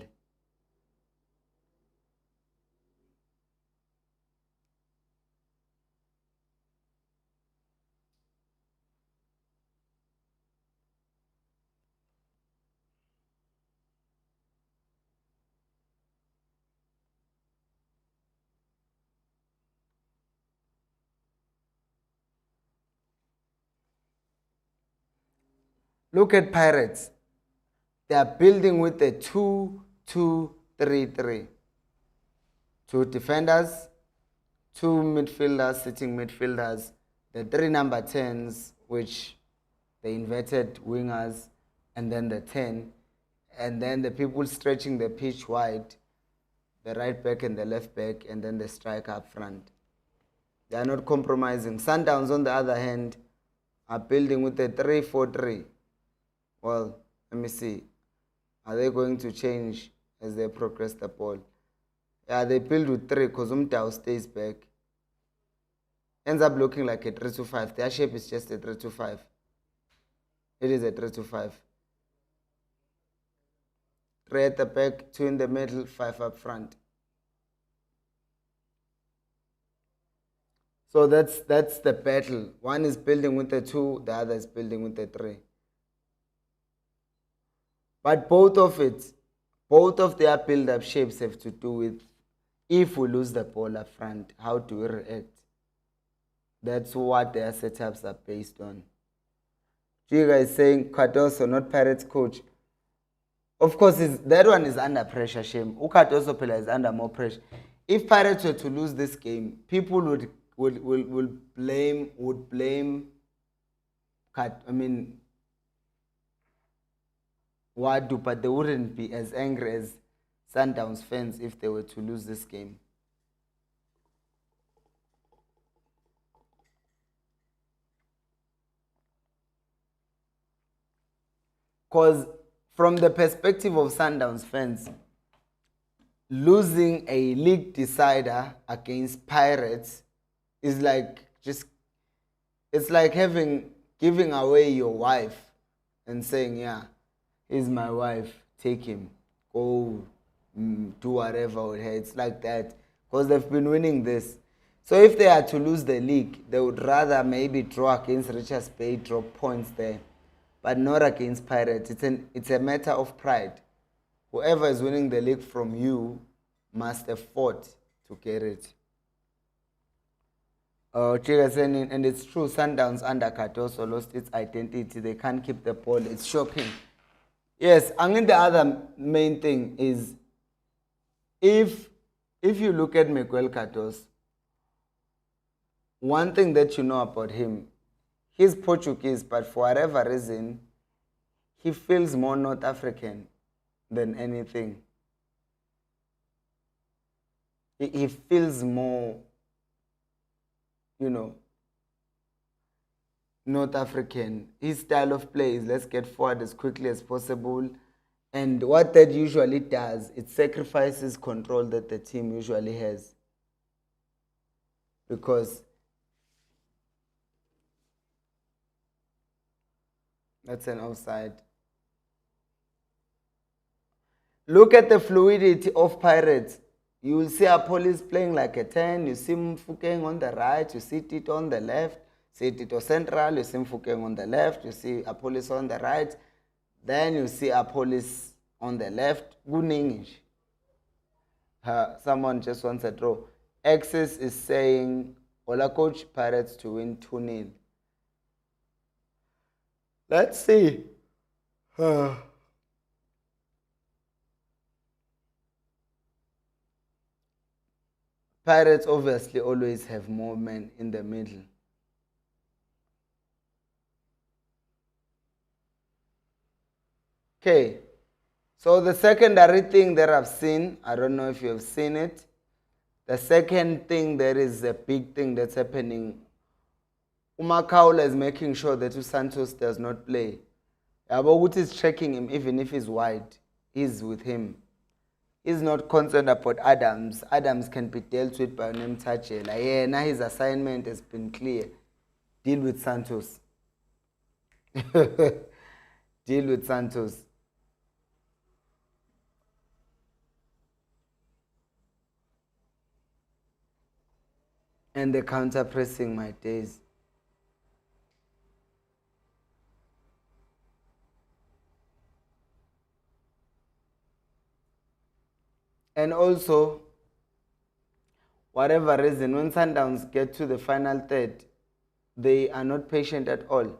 Look at Pirates. They are building with a 2-2-3-3. Two defenders, two midfielders, sitting midfielders, the three number 10s, which the inverted wingers, and then the 10, and then the people stretching the pitch wide, the right back and the left back, and then the striker up front. They are not compromising. Sundowns, on the other hand, are building with a 3-4-3. Well, let me see. Are they going to change as they progress the ball? Yeah, they build with 3 because Umtao stays back. Ends up looking like a 3-5. Their shape is just a 3-5. It is a 3-5. 3 at the back, 2 in the middle, 5 up front. So that's the battle. One is building with the 2, the other is building with the 3. But both of their build-up shapes have to do with if we lose the ball up front, how do we react? That's what their setups are based on. Jiga is saying Cardoso, not Pirates coach. Of course, that one is under pressure, Shame. Cardoso player is under more pressure. If Pirates were to lose this game, people would blame Wadu, but they wouldn't be as angry as Sundowns fans if they were to lose this game. Because from the perspective of Sundowns fans, losing a league decider against Pirates is like it's like giving away your wife and saying, yeah, he's my wife, take him, go do whatever with her. It's like that because they've been winning this. So if they are to lose the league, they would rather maybe draw against Richards Bay, drop points there, but not against Pirates. It's a matter of pride. Whoever is winning the league from you must have fought to get it. And it's true, Sundowns under Cardoso lost its identity. They can't keep the ball. It's shocking. Yes, I mean the other main thing is if you look at Miguel Cardoso, one thing that you know about him, he's Portuguese, but for whatever reason, he feels more North African than anything. He feels more, North African. His style of play is let's get forward as quickly as possible. And what that usually does, it sacrifices control that the team usually has. Because that's an offside. Look at the fluidity of Pirates. You will see Apollos playing like a 10. You see Mfukeng on the right. You see Tito on the left. See Tito central. You see Mfukeng on the left. You see Apollos on the right. Then you see Apollos on the left. Good English. Someone just wants a draw. Axis is saying, Ola coach Pirates to win 2-0. Let's see. Pirates obviously always have more men in the middle. Okay, so the secondary thing that I've seen, I don't know if you have seen it. The second thing, there is a big thing that's happening. Umakaula is making sure that Santos does not play. Abawood is checking him even if he's wide. He's with him. He's not concerned about Adams. Adams can be dealt with by Nemtachela. Yeah, now his assignment has been clear. Deal with Santos. Deal with Santos. And the counter pressing, my days. And also, whatever reason, when Sundowns get to the final third, they are not patient at all.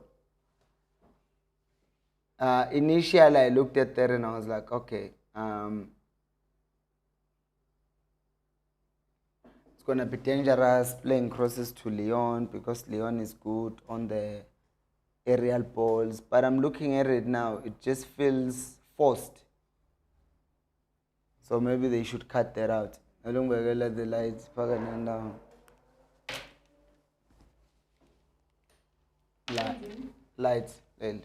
Initially, I looked at that and I was like, okay, it's going to be dangerous playing crosses to Leon because Leon is good on the aerial balls. But I'm looking at it now, it just feels forced. So maybe they should cut that out. I don't let the lights down. Lights, down.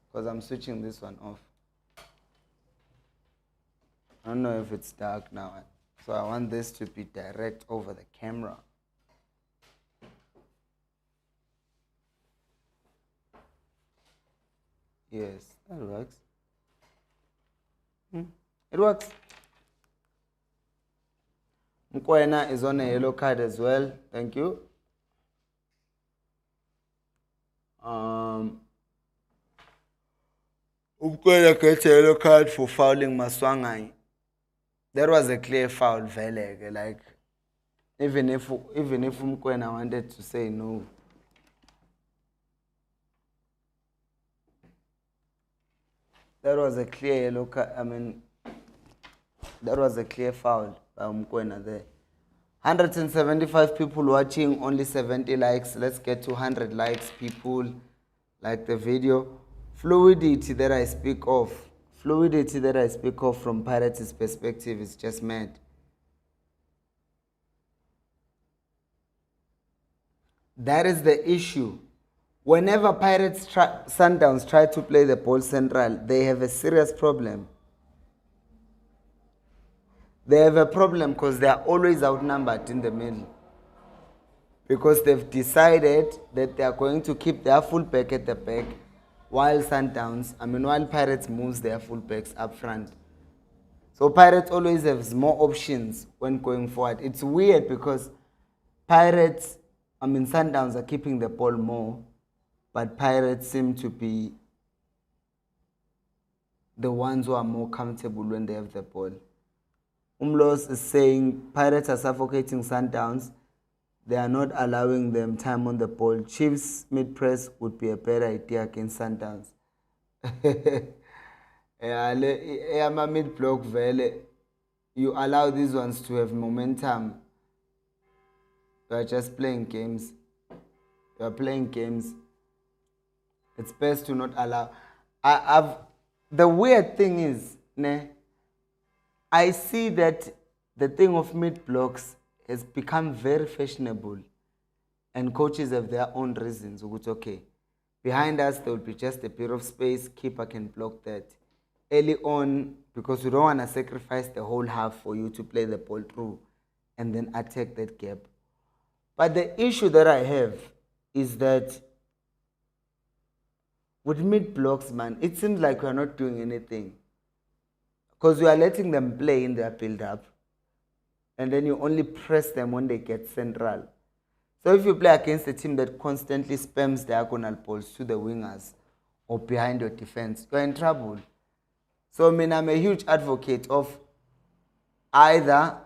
Because I'm switching this one off. I don't know if it's dark now. So I want this to be direct over the camera. Yes, that works. It works. Mkwena is on a yellow card as well. Thank you. Mkwena gets a yellow card for fouling Maswangai. That was a clear foul, Vele. Like, even if Mkwena wanted to say no. That was a clear yellow card. I mean, that was a clear foul by Mkwena there. 175 people watching, only 70 likes. Let's get to 100 likes, people. Like the video. Fluidity that I speak of from Pirates' perspective is just mad. That is the issue. Whenever Sundowns try to play the ball central, they have a serious problem. They have a problem because they are always outnumbered in the middle. Because they've decided that they are going to keep their fullback at the back while Pirates moves their fullbacks up front. So Pirates always have more options when going forward. It's weird because Sundowns are keeping the ball more, but Pirates seem to be the ones who are more comfortable when they have the ball. Umlos is saying Pirates are suffocating Sundowns. They are not allowing them time on the ball. Chiefs mid-press would be a better idea against Sundowns. Yeah, mid-block vele. You allow these ones to have momentum. You are just playing games. You are playing games. It's best to not allow. The weird thing is, I see that the thing of mid-blocks has become very fashionable. And coaches have their own reasons. Okay, behind us there will be just a bit of space. Keeper can block that. Early on, because we don't want to sacrifice the whole half for you to play the ball through and then attack that gap. But the issue that I have is that with mid-blocks, man, it seems like we are not doing anything. Because we are letting them play in their build-up. And then you only press them when they get central. So if you play against a team that constantly spams diagonal balls to the wingers or behind your defense, you're in trouble. So I'm a huge advocate of either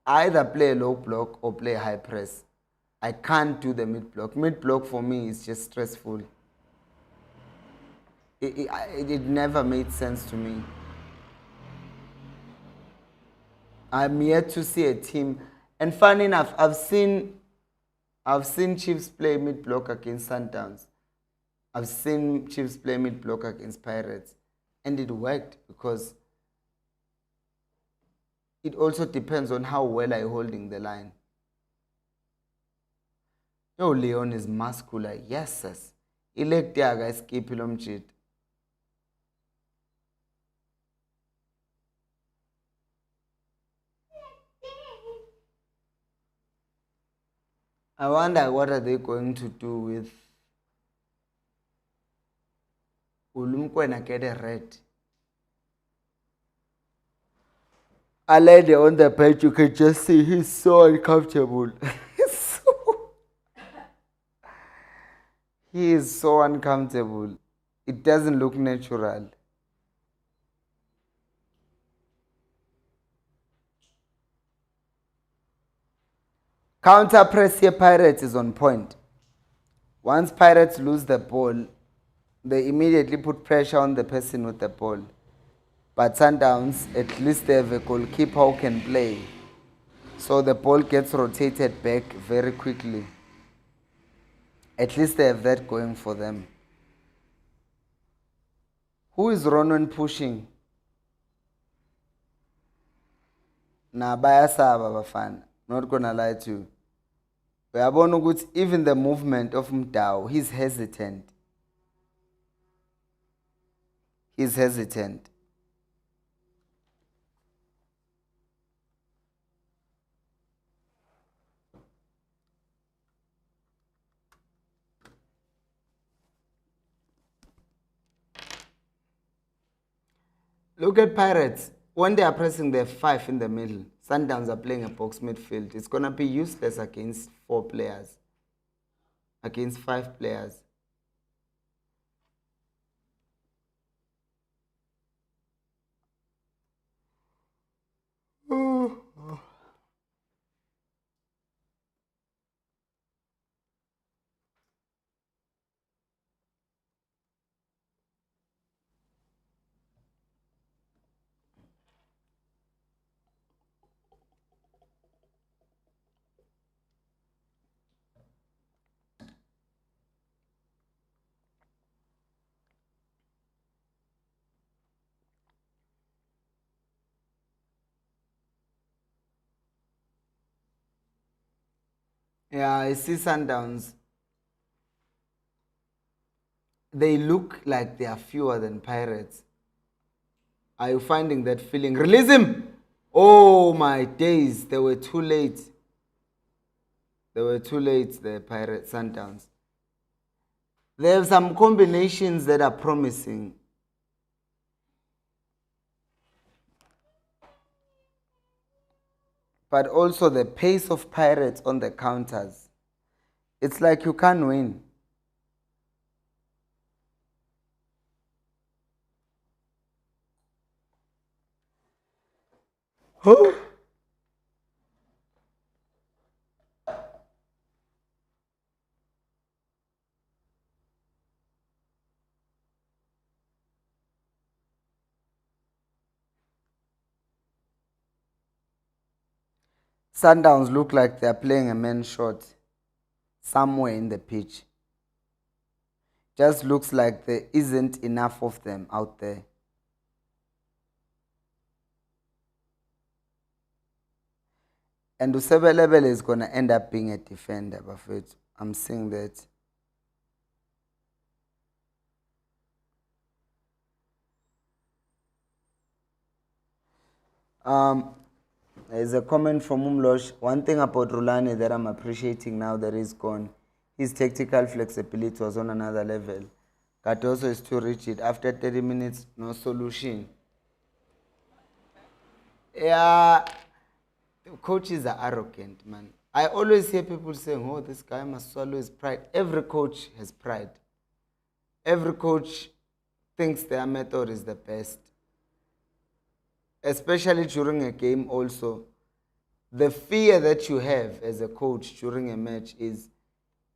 play a low block or play a high press. I can't do the mid block. Mid block for me is just stressful. It never made sense to me. I'm yet to see a team, and funny enough, I've seen Chiefs play mid block against Sundowns. I've seen Chiefs play mid block against Pirates, and it worked because it also depends on how well I'm holding the line. Yo, Leon is muscular. Yes, sis. Elect guys, keep him cheat. I wonder what are they going to do with Ulumkwena get a red. A lady on the bench, you can just see he's so uncomfortable. He is so uncomfortable. It doesn't look natural. Counter press here, Pirates is on point. Once Pirates lose the ball, they immediately put pressure on the person with the ball. But Sundowns, at least they have a goalkeeper who can play. So the ball gets rotated back very quickly. At least they have that going for them. Who is Ronan pushing? Nah, bayasaba bafana. Not gonna lie to you. Uyabona ukuthi even the movement of Mdao, he's hesitant. He's hesitant. Look at Pirates. When they are pressing their 5 in the middle, Sundowns are playing a box midfield. It's going to be useless against 4 players. Against 5 players. Yeah, I see Sundowns. They look like they are fewer than Pirates. Are you finding that feeling? Release him! Oh my days, they were too late. They were too late, the Pirates Sundowns. There are some combinations that are promising. But also the pace of Pirates on the counters. It's like you can't win. Oh. Sundowns look like they're playing a man shot somewhere in the pitch. Just looks like there isn't enough of them out there. And Usebelebele is going to end up being a defender, Buffett. I'm seeing that. There's a comment from Umlosh. One thing about Rulani that I'm appreciating now that he's gone, his tactical flexibility was on another level. Cardoso is too rigid. After 30 minutes, no solution. Yeah, coaches are arrogant, man. I always hear people saying, oh, this guy must swallow his pride. Every coach has pride. Every coach thinks their method is the best. Especially during a game also. The fear that you have as a coach during a match is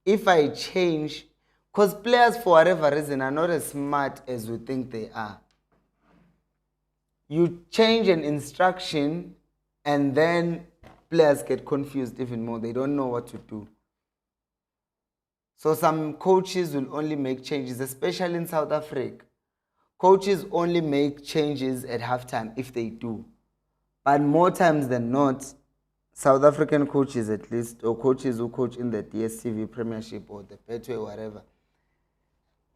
if I change, because players for whatever reason are not as smart as we think they are. You change an instruction and then players get confused even more. They don't know what to do. So some coaches will only make changes, especially in South Africa. Coaches only make changes at halftime if they do. But more times than not, South African coaches at least, or coaches who coach in the DStv Premiership or the Betway, whatever,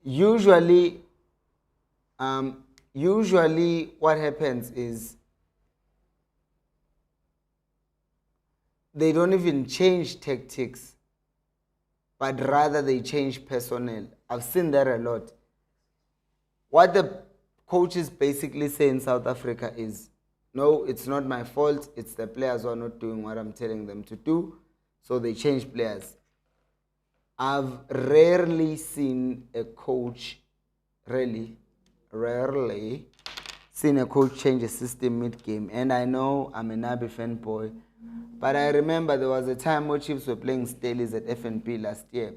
usually what happens is they don't even change tactics. but rather they change personnel. I've seen that a lot. What the coaches basically say in South Africa is, no, it's not my fault. It's the players who are not doing what I'm telling them to do. So they change players. I've rarely seen a coach, rarely seen a coach change a system mid-game. And I know I'm a Nabi fanboy, but I remember there was a time where Chiefs were playing Staleys at FNP last year.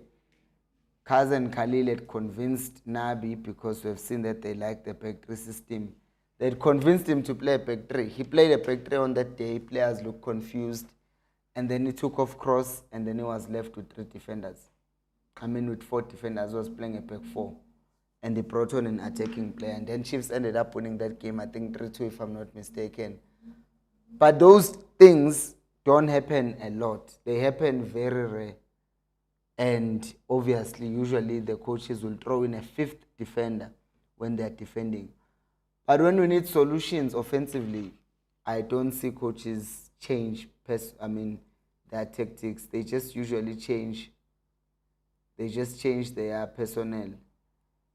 Cousin Khalil had convinced Nabi, because we've seen that they like the back three system. They had convinced him to play a back three. He played a back three on that day. Players looked confused. And then he took off cross, and then he was left with with 4 defenders. He was playing a back 4. And they brought on an attacking player. And then Chiefs ended up winning that game, I think 3-2 if I'm not mistaken. But those things don't happen a lot. They happen very rare. And obviously, usually the coaches will throw in a 5th defender when they're defending. But when we need solutions offensively, I don't see coaches change their tactics. They just usually change. They just change their personnel,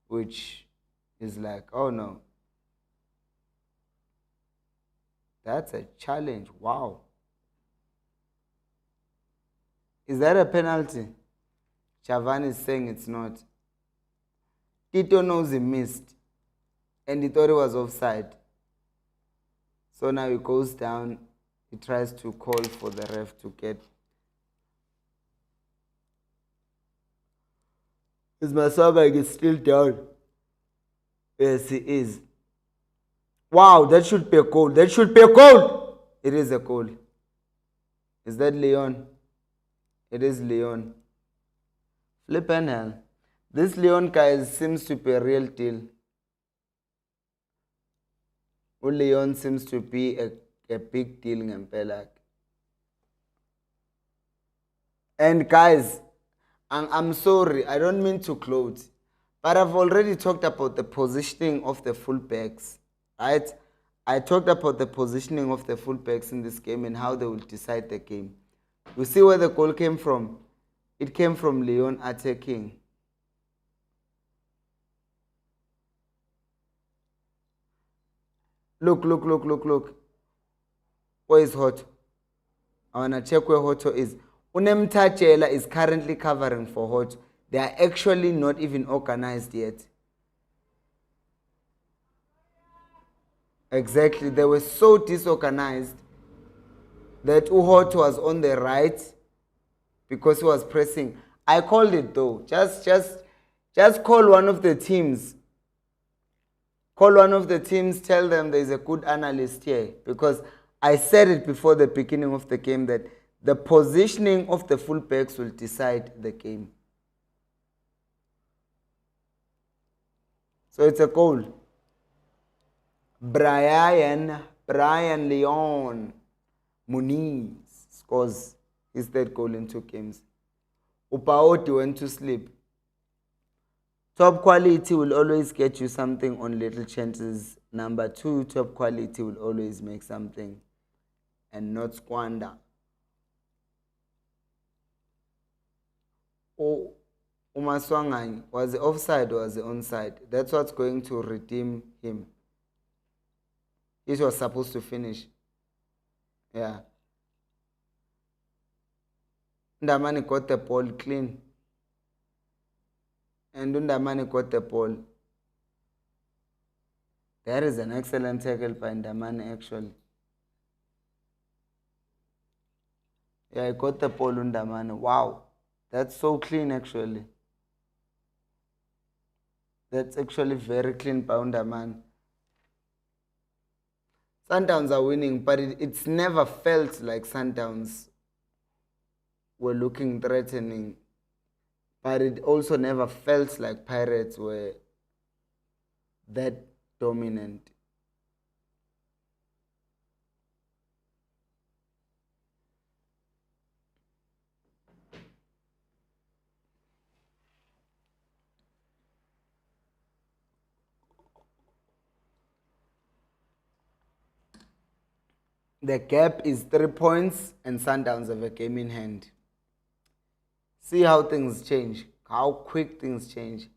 which is like, oh no. That's a challenge. Wow. Is that a penalty? Chavan is saying it's not. Tito knows he missed, and he thought it was offside. So now he goes down. He tries to call for the ref to get. Is Maswabag still down? Yes, he is. Wow, that should be a goal. That should be a goal. It is a goal. Is that Leon? It is Leon. Flippin' hell. This Leon guy seems to be a real deal. Leon seems to be a big deal in Pelak. And guys, I'm sorry, I don't mean to close, but I've already talked about the positioning of the fullbacks, right? I talked about the positioning of the fullbacks in this game and how they will decide the game. You see where the goal came from? It came from Leon attacking. Look. Where is Hotto? I want to check where Hotto is. Unemtachela is currently covering for Hotto. They are actually not even organized yet. Exactly. They were so disorganized that Uhot was on the right because he was pressing. I called it though. Just call one of the teams. Call one of the teams, tell them there's a good analyst here. Because I said it before the beginning of the game that the positioning of the fullbacks will decide the game. So it's a goal. Brian Leon Muniz scores his third goal in 2 games. Upaoti went to sleep. Top quality will always get you something on little chances. Number 2, top quality will always make something and not squander. Oh, Umaswangani, was it offside or was it onside? That's what's going to redeem him. He was supposed to finish. Yeah. Ndamani got the ball clean. And Ndamani got the ball. That is an excellent tackle by Ndamani actually. Yeah, I got the ball Ndamani. Wow. That's so clean actually. That's actually very clean by Ndamani. Sundowns are winning, but it's never felt like Sundowns were looking threatening. But it also never felt like Pirates were that dominant. The gap is 3 points and Sundowns have a game in hand. See how things change, how quick things change.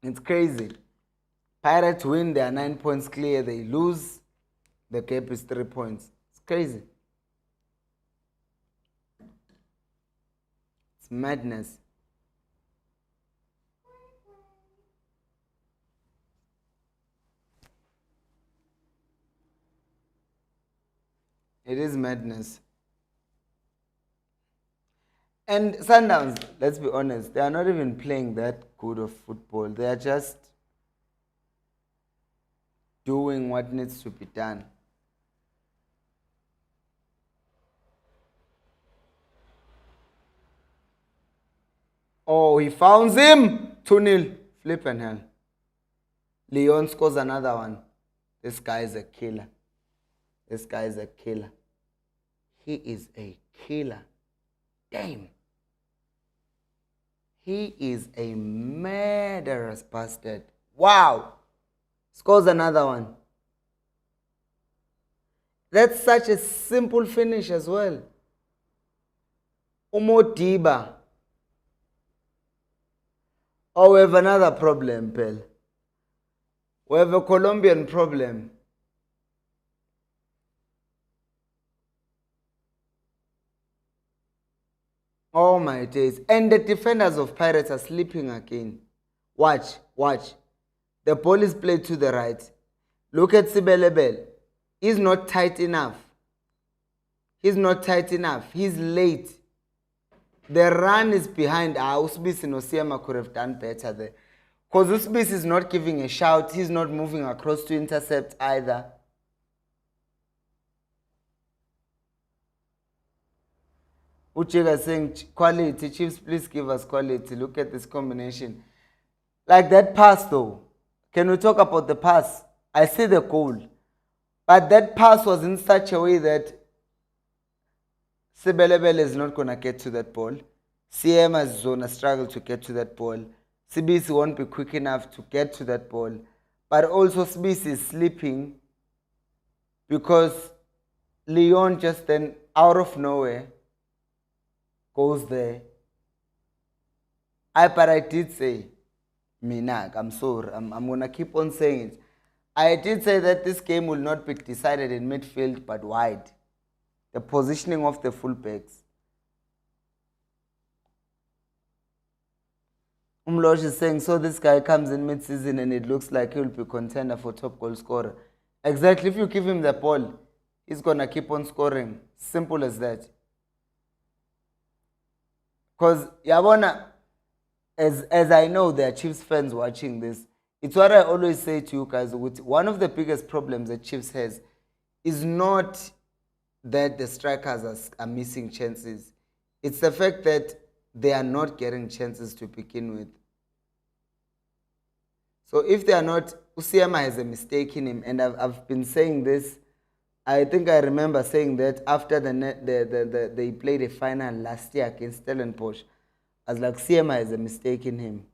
It's crazy. Pirates win, they are 9 points clear. They lose, the gap is 3 points. It's crazy. It's madness. It is madness. And Sundowns, let's be honest, they are not even playing that good of football. They are just doing what needs to be done. Oh, he found him! 2-0. Flipping hell. Leon scores another one. This guy is a killer. This guy is a killer. He is a killer. Damn. He is a murderous bastard. Wow. Scores another one. That's such a simple finish as well. Umodiba. Oh, we have another problem, Pell. We have a Colombian problem. Oh my days. And the defenders of Pirates are sleeping again. Watch, watch. The ball is played to the right. Look at Sibelebel. He's not tight enough. He's not tight enough. He's late. The run is behind. Usbisi and Osiema could have done better there. Because Usbisi is not giving a shout. He's not moving across to intercept either. Uchega saying, quality, Chiefs, please give us quality. Look at this combination. Like that pass though. Can we talk about the pass? I see the goal. But that pass was in such a way that Sibelebele is not going to get to that ball. CM is going to struggle to get to that ball. CBC won't be quick enough to get to that ball. But also CBC is sleeping because Leon just then out of nowhere goes there. But I did say, Minak, I'm sorry, I'm going to keep on saying it. I did say that this game will not be decided in midfield but wide. The positioning of the fullbacks. Umlosh is saying, so this guy comes in mid-season and it looks like he'll be contender for top goal scorer. Exactly, if you give him the ball, he's going to keep on scoring. Simple as that. Because, Yabona, as I know there are Chiefs fans watching this, it's what I always say to you guys. One of the biggest problems that Chiefs has is not that the strikers are missing chances. It's the fact that they are not getting chances to begin with. So if they are not, Usiama has a mistake in him, and I've been saying this. I think I remember saying that after they played a final last year against Stellenbosch. I was like, Usiama has a mistake in him.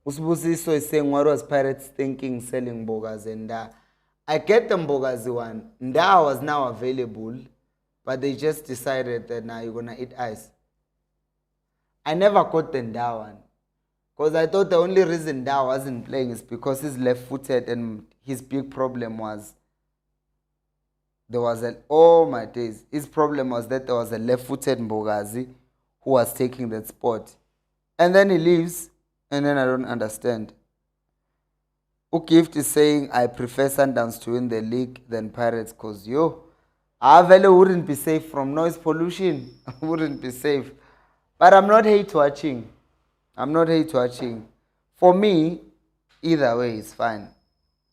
Usbusiso is saying, what was Pirates thinking selling Bogas and I get the Bogazi one. Nda was now available, but they just decided that now you're going to eat ice. I never got the Nda one. Because I thought the only reason Nda wasn't playing is because he's left-footed and his big problem was oh my days, his problem was that there was a left-footed Mbogazi who was taking that spot. And then he leaves. And then I don't understand. Ugift is saying, I prefer Sundowns to win the league than Pirates because Avelo wouldn't be safe from noise pollution. Wouldn't be safe. But I'm not hate watching. I'm not hate watching. For me, either way is fine.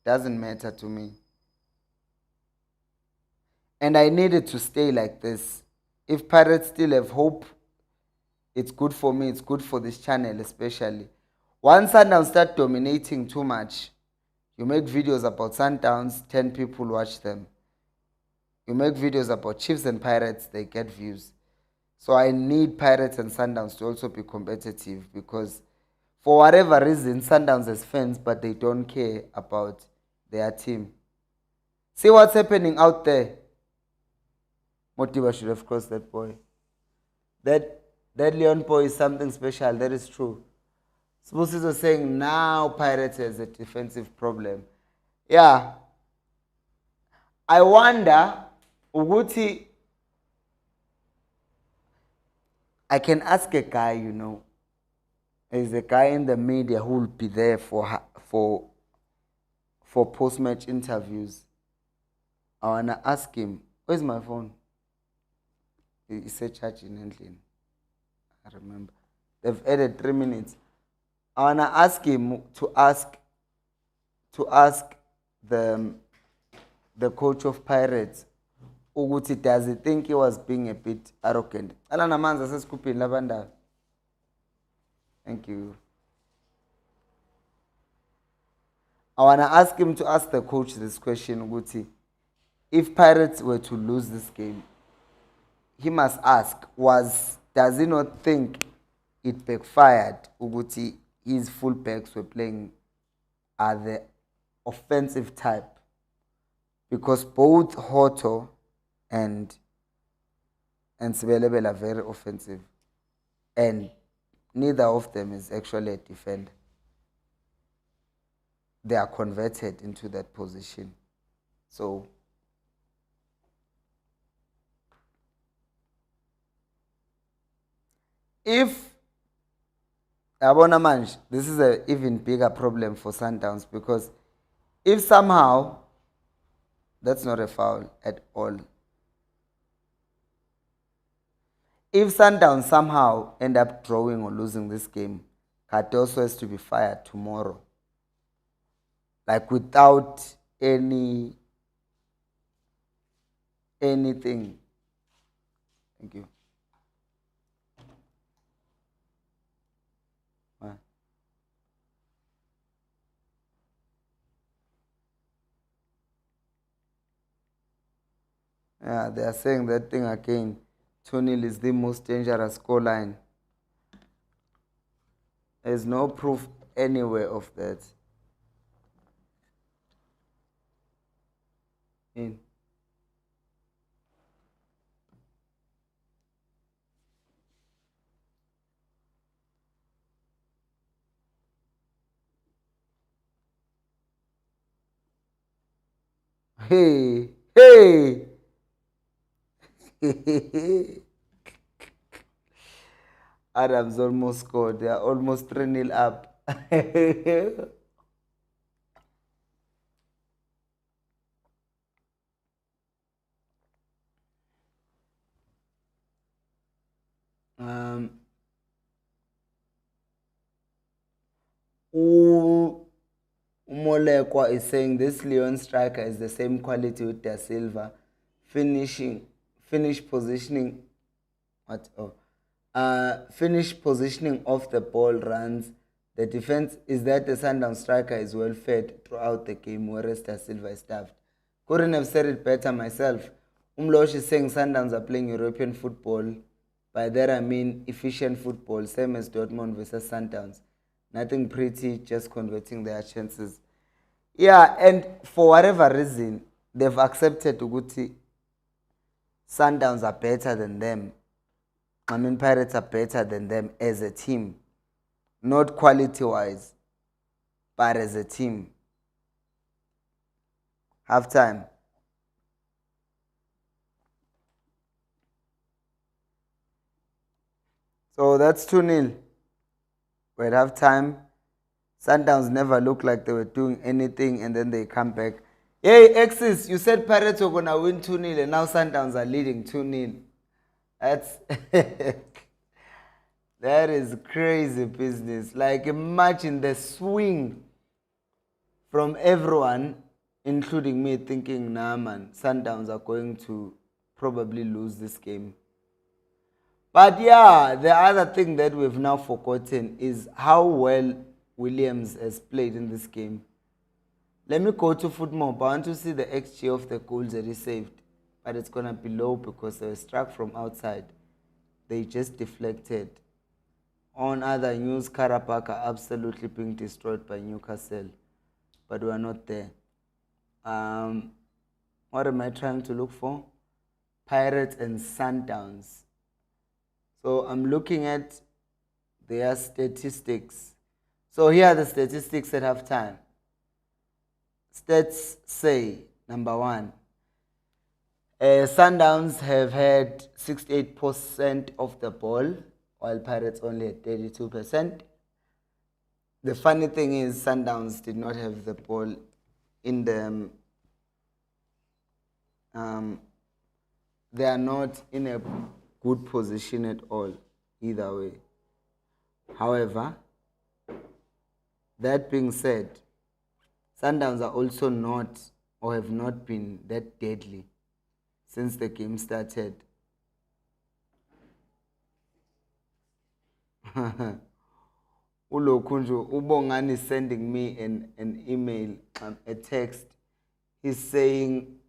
Doesn't matter to me. And I need it to stay like this. If Pirates still have hope, it's good for me. It's good for this channel especially. Once Sundowns start dominating too much, you make videos about Sundowns, 10 people watch them. You make videos about Chiefs and Pirates, they get views. So I need Pirates and Sundowns to also be competitive because for whatever reason, Sundowns has fans, but they don't care about their team. See what's happening out there. Motiba should have crossed that boy. That Leon boy is something special. That is true. Spusis was saying now Pirates has a defensive problem. Yeah. I wonder, Uguti, I can ask a guy, there's a guy in the media who will be there for post-match interviews. I wanna ask him, where's my phone? He said charging handling. I remember. They've added 3 minutes. I wanna ask him to ask the coach of Pirates, Uguti, does he think he was being a bit arrogant? Alana Manza says Kupin Lavanda. Thank you. I wanna ask him to ask the coach this question, Uguti. If Pirates were to lose this game, he must ask, does he not think it backfired? Uguti, his fullbacks were playing are the offensive type, because both Hoto and Sibelebel are very offensive, and neither of them is actually a defender. They are converted into that position. So if Abona Manj, this is an even bigger problem for Sundowns, because if somehow, that's not a foul at all. If Sundowns somehow end up drawing or losing this game, Cardoso has to be fired tomorrow. Like without anything. Thank you. Yeah, they are saying that thing again. 2-0 is the most dangerous scoreline. There's no proof anywhere of that. In. Hey, hey! Adams almost scored. They are almost 3-0 up. Umolekwa is saying this Leon striker is the same quality with Da Silva. Finish positioning. What? Oh. Finish positioning off the ball runs. The defense is that the Sundown striker is well fed throughout the game, whereas Da Silva is stuffed. Couldn't have said it better myself. Umlosh is saying Sundowns are playing European football. By that I mean efficient football, same as Dortmund versus Sundowns. Nothing pretty, just converting their chances. Yeah, and for whatever reason, they've accepted Uguti. Sundowns are better than them. I mean, Pirates are better than them as a team. Not quality-wise, but as a team. Half time. So that's 2-0. We're at half time. Sundowns never looked like they were doing anything, and then they come back. Hey, Exis, you said Pirates were going to win 2-0, and now Sundowns are leading 2-0. That's... that is crazy business. Like, imagine the swing from everyone, including me, thinking, nah, man, Sundowns are going to probably lose this game. But yeah, the other thing that we've now forgotten is how well Williams has played in this game. Let me go to football. I want to see the XG of the goals that he saved. But it's going to be low because they were struck from outside. They just deflected. On other news, Karabakh are absolutely being destroyed by Newcastle. But we are not there. What am I trying to look for? Pirates and Sundowns. So I'm looking at their statistics. So here are the statistics at halftime. Stats say, number one, Sundowns have had 68% of the ball, while Pirates only had 32%. The funny thing is, Sundowns did not have the ball in them. They are not in a good position at all, either way. However, that being said, Sundowns are also not or have not been that deadly since the game started. Ulokunjo Ubongan is sending me an email, a text. He's saying,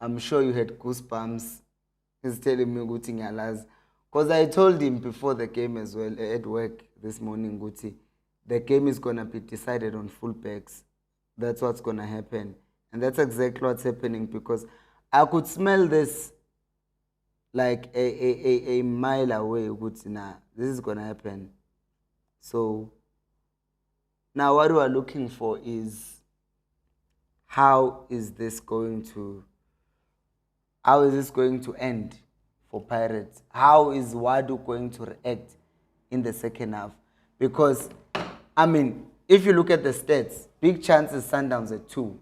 I'm sure you had goosebumps. He's telling me Guti Nyalas. Because I told him before the game as well, at work this morning, Guti, the game is going to be decided on fullbacks. That's what's going to happen. And that's exactly what's happening, because I could smell this like a mile away. Guti, nah, this is going to happen. So now what we are looking for is how is this going to end for Pirates? How is Wadu going to react in the second half? Because, I mean, if you look at the stats, big chances Sundowns at 2,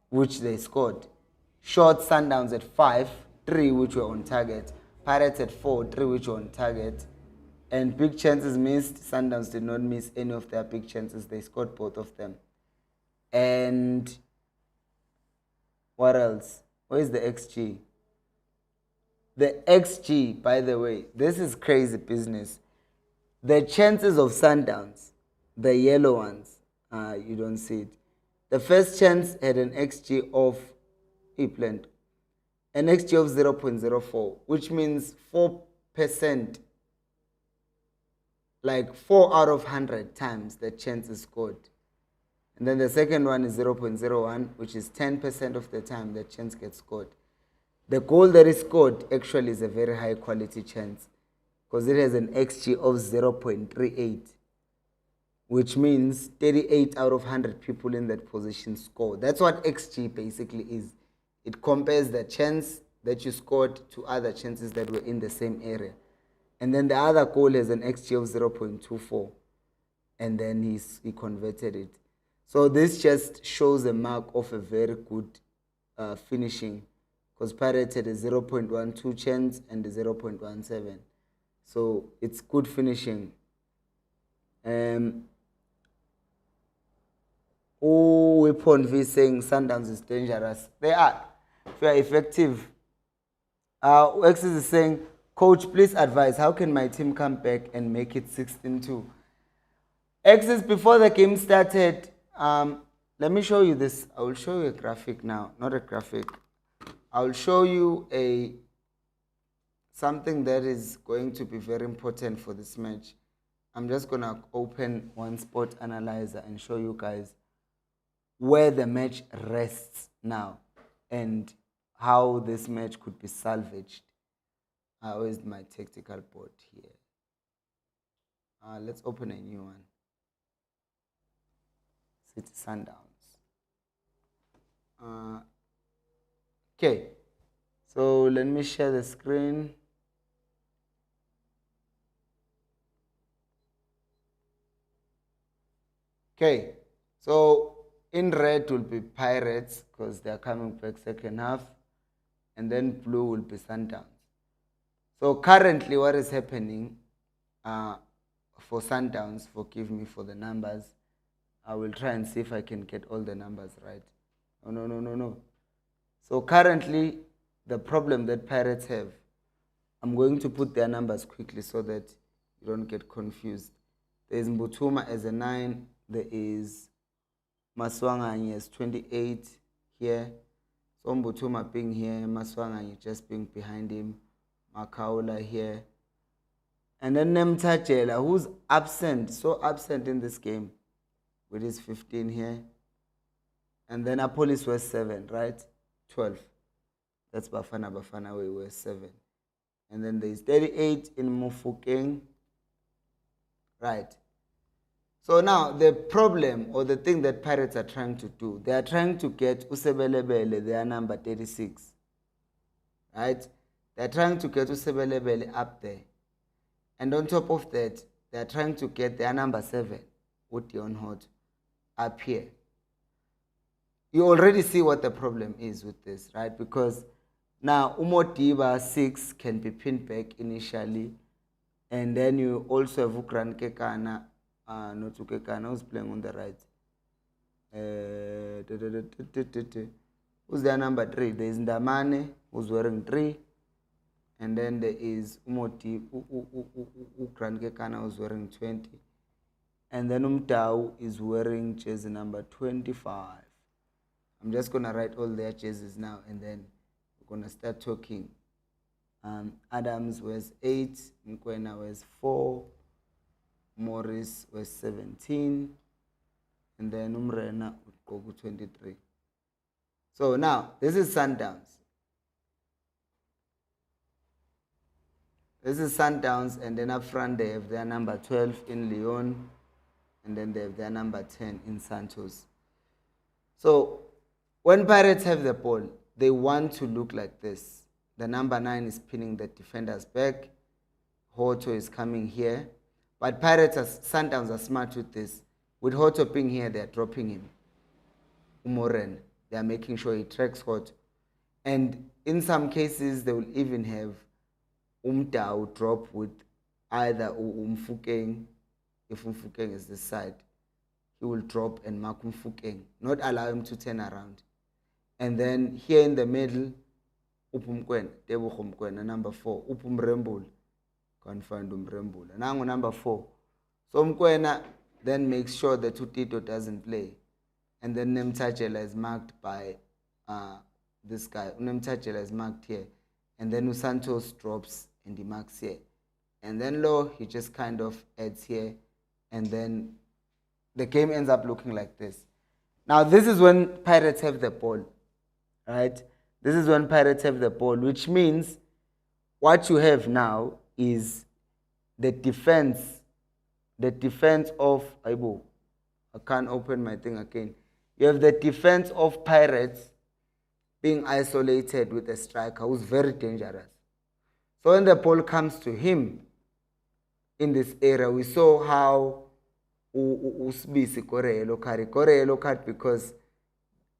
which they scored. Short Sundowns at 5, 3 which were on target. Pirates at 4, 3 which were on target. And big chances missed. Sundowns did not miss any of their big chances. They scored both of them. And what else? Where's the XG? The XG, by the way, this is crazy business. The chances of Sundowns, the yellow ones, you don't see it. The first chance had an XG of an XG of 0.04, which means 4%, like 4 out of 100 times the chance is scored. And then the second one is 0.01, which is 10% of the time the chance gets scored. The goal that is scored actually is a very high quality chance, because it has an XG of 0.38, which means 38 out of 100 people in that position score. That's what XG basically is. It compares the chance that you scored to other chances that were in the same area. And then the other goal has an XG of 0.24, and then he converted it. So this just shows a mark of a very good finishing, because Pirates had a 0.12 chance and a 0.17. So it's good finishing. Weapon V saying Sundowns is dangerous. They are. If you are effective. X is saying, Coach, please advise, how can my team come back and make it 16-2? X, before the game started, let me show you this. I will show you a graphic now. Not a graphic. I will show you something that is going to be very important for this match. I'm just going to open one sport analyzer and show you guys where the match rests now and how this match could be salvaged. Where's my tactical board here? Let's open a new one. City Sundowns. Okay, so let me share the screen. Okay, so in red will be Pirates, because they are coming back second half, and then blue will be Sundowns. So currently what is happening for Sundowns, forgive me for the numbers, I will try and see if I can get all the numbers right. No. So currently, the problem that Pirates have, I'm going to put their numbers quickly so that you don't get confused. There is Mbutuma as a 9. There is Maswanganyi as 28 here. So Mbutuma being here, Maswanganyi just being behind him, Makaula here. And then Nemtajela, who's absent, so absent in this game, with his 15 here. And then Apolis was 7, right? 12. That's Bafana we were 7. And then there's 38 in Mufokeng. Right. So now the problem or the thing that Pirates are trying to do, they are trying to get Usebelebele, their number 36. Right? They are trying to get Usebelebele up there. And on top of that, they are trying to get their number 7, Ution Hot, up here. You already see what the problem is with this, right? Because now Umotiba 6 can be pinned back initially. And then you also have Ukran Kekana, not Kekana, who's playing on the right. Who's their number 3? There is Ndamane, who's wearing 3. And then there is Umoti, Ukran Kekana, who's wearing 20. And then Umtau is wearing jersey number 25. I'm just going to write all their jerseys now, and then we're going to start talking. Adams was 8, Mkwena was 4, Morris was 17, and then Umrena would go to 23. So now, this is Sundowns. This is Sundowns, and then up front they have their number 12 in Lyon, and then they have their number 10 in Santos. So, when Pirates have the ball, they want to look like this. The number 9 is pinning the defenders back. Hoto is coming here. But Sundowns are smart with this. With Hoto being here, they are dropping him. Umoren. They are making sure he tracks Hoto. And in some cases, they will even have Umtao drop with either Umfukeng. If Umfukeng is this side, he will drop and mark Umfukeng. Not allow him to turn around. And then here in the middle, Upumkwen, Tebu Humkwen, number 4, Upumrembul, can't find Umrembul. And now number 4. So Mkwena then makes sure that Tutito doesn't play. And then Nemtachela is marked by this guy. Nemtachela is marked here. And then Usantos drops and he marks here. And then Low, he just kind of adds here. And then the game ends up looking like this. Now this is when Pirates have the ball. Right? This is when Pirates have the ball, which means what you have now is the defense of Aibo. I can't open my thing again. You have the defense of Pirates being isolated with a striker who's very dangerous. So when the ball comes to him in this area, we saw how Usbisi got a yellow card because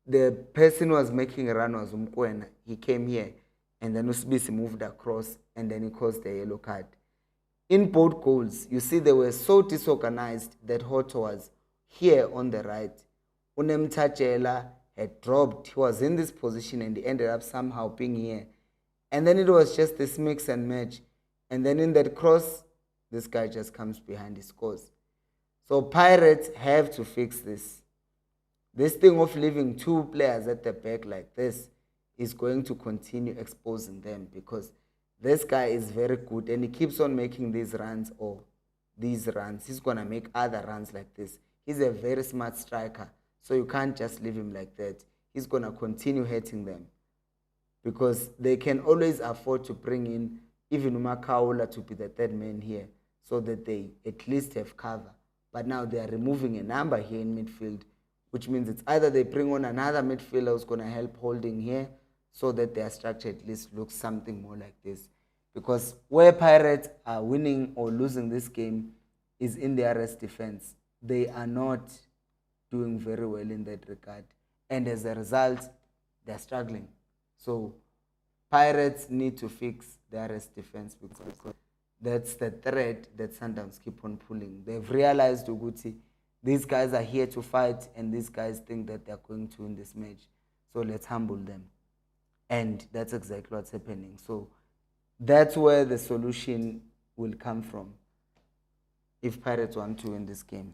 the person who was making a run was Umkwena. He came here, and then Usbisi moved across, and then he caused a yellow card. In both goals, you see they were so disorganized that Hoto was here on the right. Unemtachela had dropped. He was in this position, and he ended up somehow being here. And then it was just this mix and match. And then in that cross, this guy just comes behind, he scores. So Pirates have to fix this. This thing of leaving 2 players at the back like this is going to continue exposing them because this guy is very good and he keeps on making these runs or these runs. He's going to make other runs like this. He's a very smart striker, so you can't just leave him like that. He's going to continue hitting them because they can always afford to bring in even Umakaola to be the third man here so that they at least have cover. But now they are removing a number here in midfield, which means it's either they bring on another midfielder who's going to help holding here so that their structure at least looks something more like this. Because where Pirates are winning or losing this game is in their rest defense. They are not doing very well in that regard. And as a result, they're struggling. So Pirates need to fix their rest defense because that's the thread that Sundowns keep on pulling. They've realized, Uguti, these guys are here to fight and these guys think that they're going to win this match. So let's humble them. And that's exactly what's happening. So that's where the solution will come from. If Pirates want to win this game,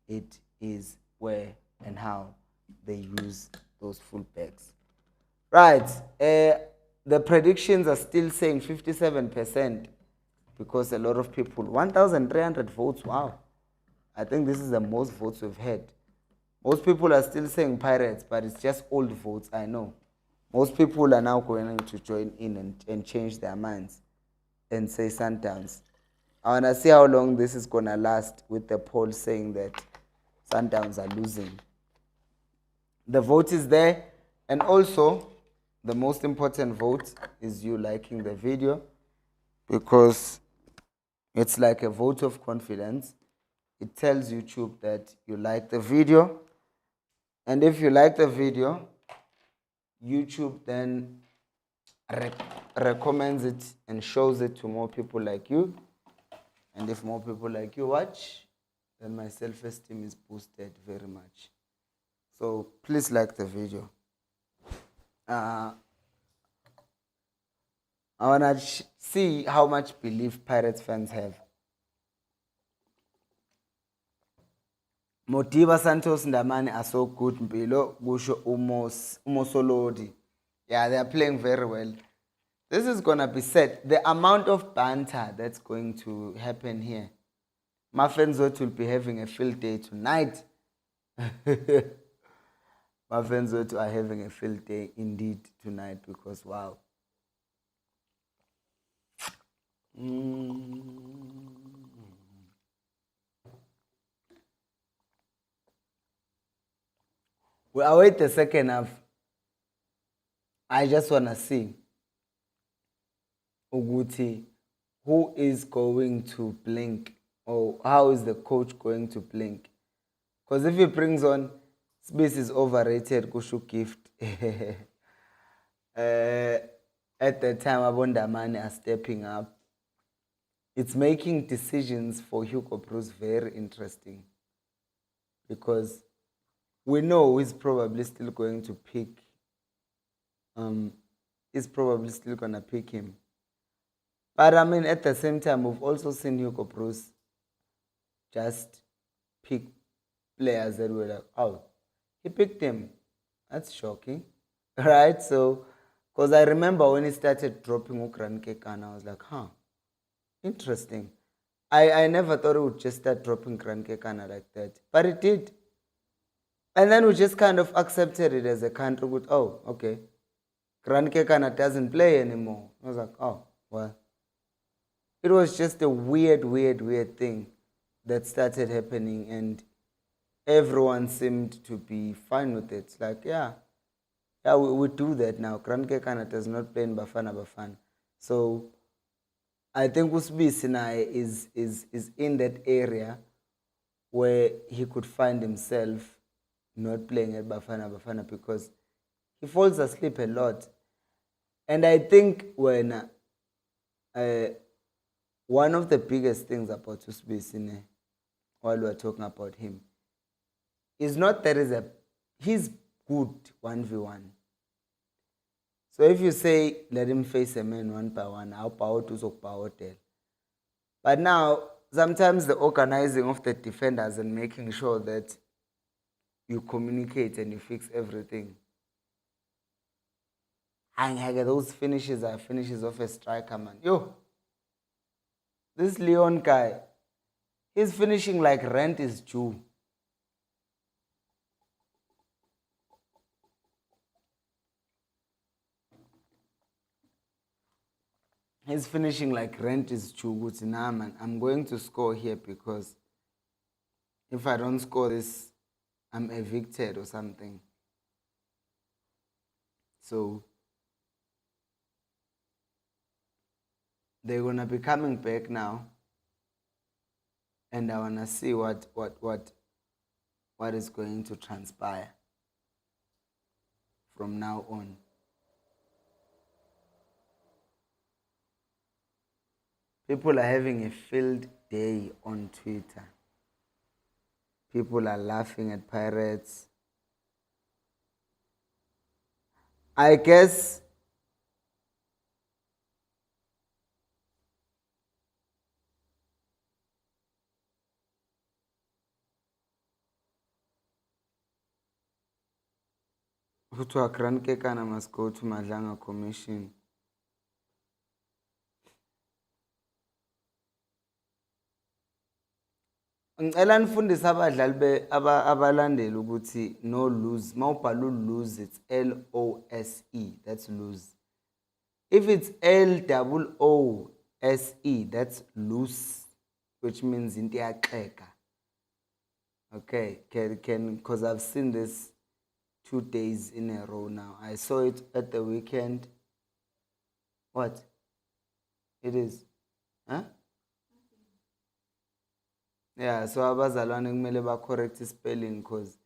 it is where and how they use those fullbacks. Right. The predictions are still saying 57% because a lot of people, 1,300 votes, wow. I think this is the most votes we've had. Most people are still saying Pirates, but it's just old votes, I know. Most people are now going to join in and change their minds and say Sundowns. I want to see how long this is going to last with the poll saying that Sundowns are losing. The vote is there, and also the most important vote is you liking the video, because it's like a vote of confidence. It tells YouTube that you like the video, and if you like the video, YouTube then recommends it and shows it to more people like you. And if more people like you watch, then my self-esteem is boosted very much. So please like the video. I want to see how much belief Pirates fans have. Modiba, Santos, Ndamani are so good. Mpilo, Gusho, Umosolodi. Yeah, they are playing very well. This is going to be set. The amount of banter that's going to happen here. Mafenzot will be having a field day tonight. Mafenzot are having a field day indeed tonight, because wow. We await the second half. I just want to see Uguti, who is going to blink, or how is the coach going to blink? Because if he brings on Space is overrated, Kushu gift. At the time, Abondamani are stepping up. It's making decisions for Hugo Bruce very interesting, because we know he's probably still going to pick. He's probably still gonna pick him. But I mean, at the same time, we've also seen Hugo Bruce just pick players that were like, oh, he picked him. That's shocking, right? So, because I remember when he started dropping Ukran Kekan, I was like, huh, interesting. I never thought it would just start dropping Gran Kekana like that, but it did. And then we just kind of accepted it as a country with, oh, okay, Gran Kekana doesn't play anymore. I was like, oh, well. It was just a weird thing that started happening, and everyone seemed to be fine with it. It's like, yeah, we do that now. Gran Kekana does not play in Bafana. So I think Usbi Sinai is in that area where he could find himself not playing at Bafana because he falls asleep a lot. And I think when one of the biggest things about Usbi Sinai, while we're talking about him, is not that he's good 1v1. So if you say let him face a man 1-by-1, how power to so power tell. But now sometimes the organizing of the defenders and making sure that you communicate and you fix everything. Those finishes are finishes of a striker, man. Yo, this Leon guy, he's finishing like rent is due. He's finishing like rent is due. Nah, man, I'm going to score here because if I don't score this, I'm evicted or something. So they're gonna be coming back now, and I wanna see what is going to transpire from now on. People are having a field day on Twitter. People are laughing at Pirates. I guess Hutu Akran must go to Madlanga Commission. ngicela nifundise abadlali abalandeli ukuthi no lose. Mawubhala lose, it's LOSE. That's lose. If it's LOOSE, that's loose, which means into iyaxega. Okay, can because I've seen this 2 days in a row now. I saw it at the weekend. What? It is. Huh? Yeah, so abazalwane kumele ba correct spelling because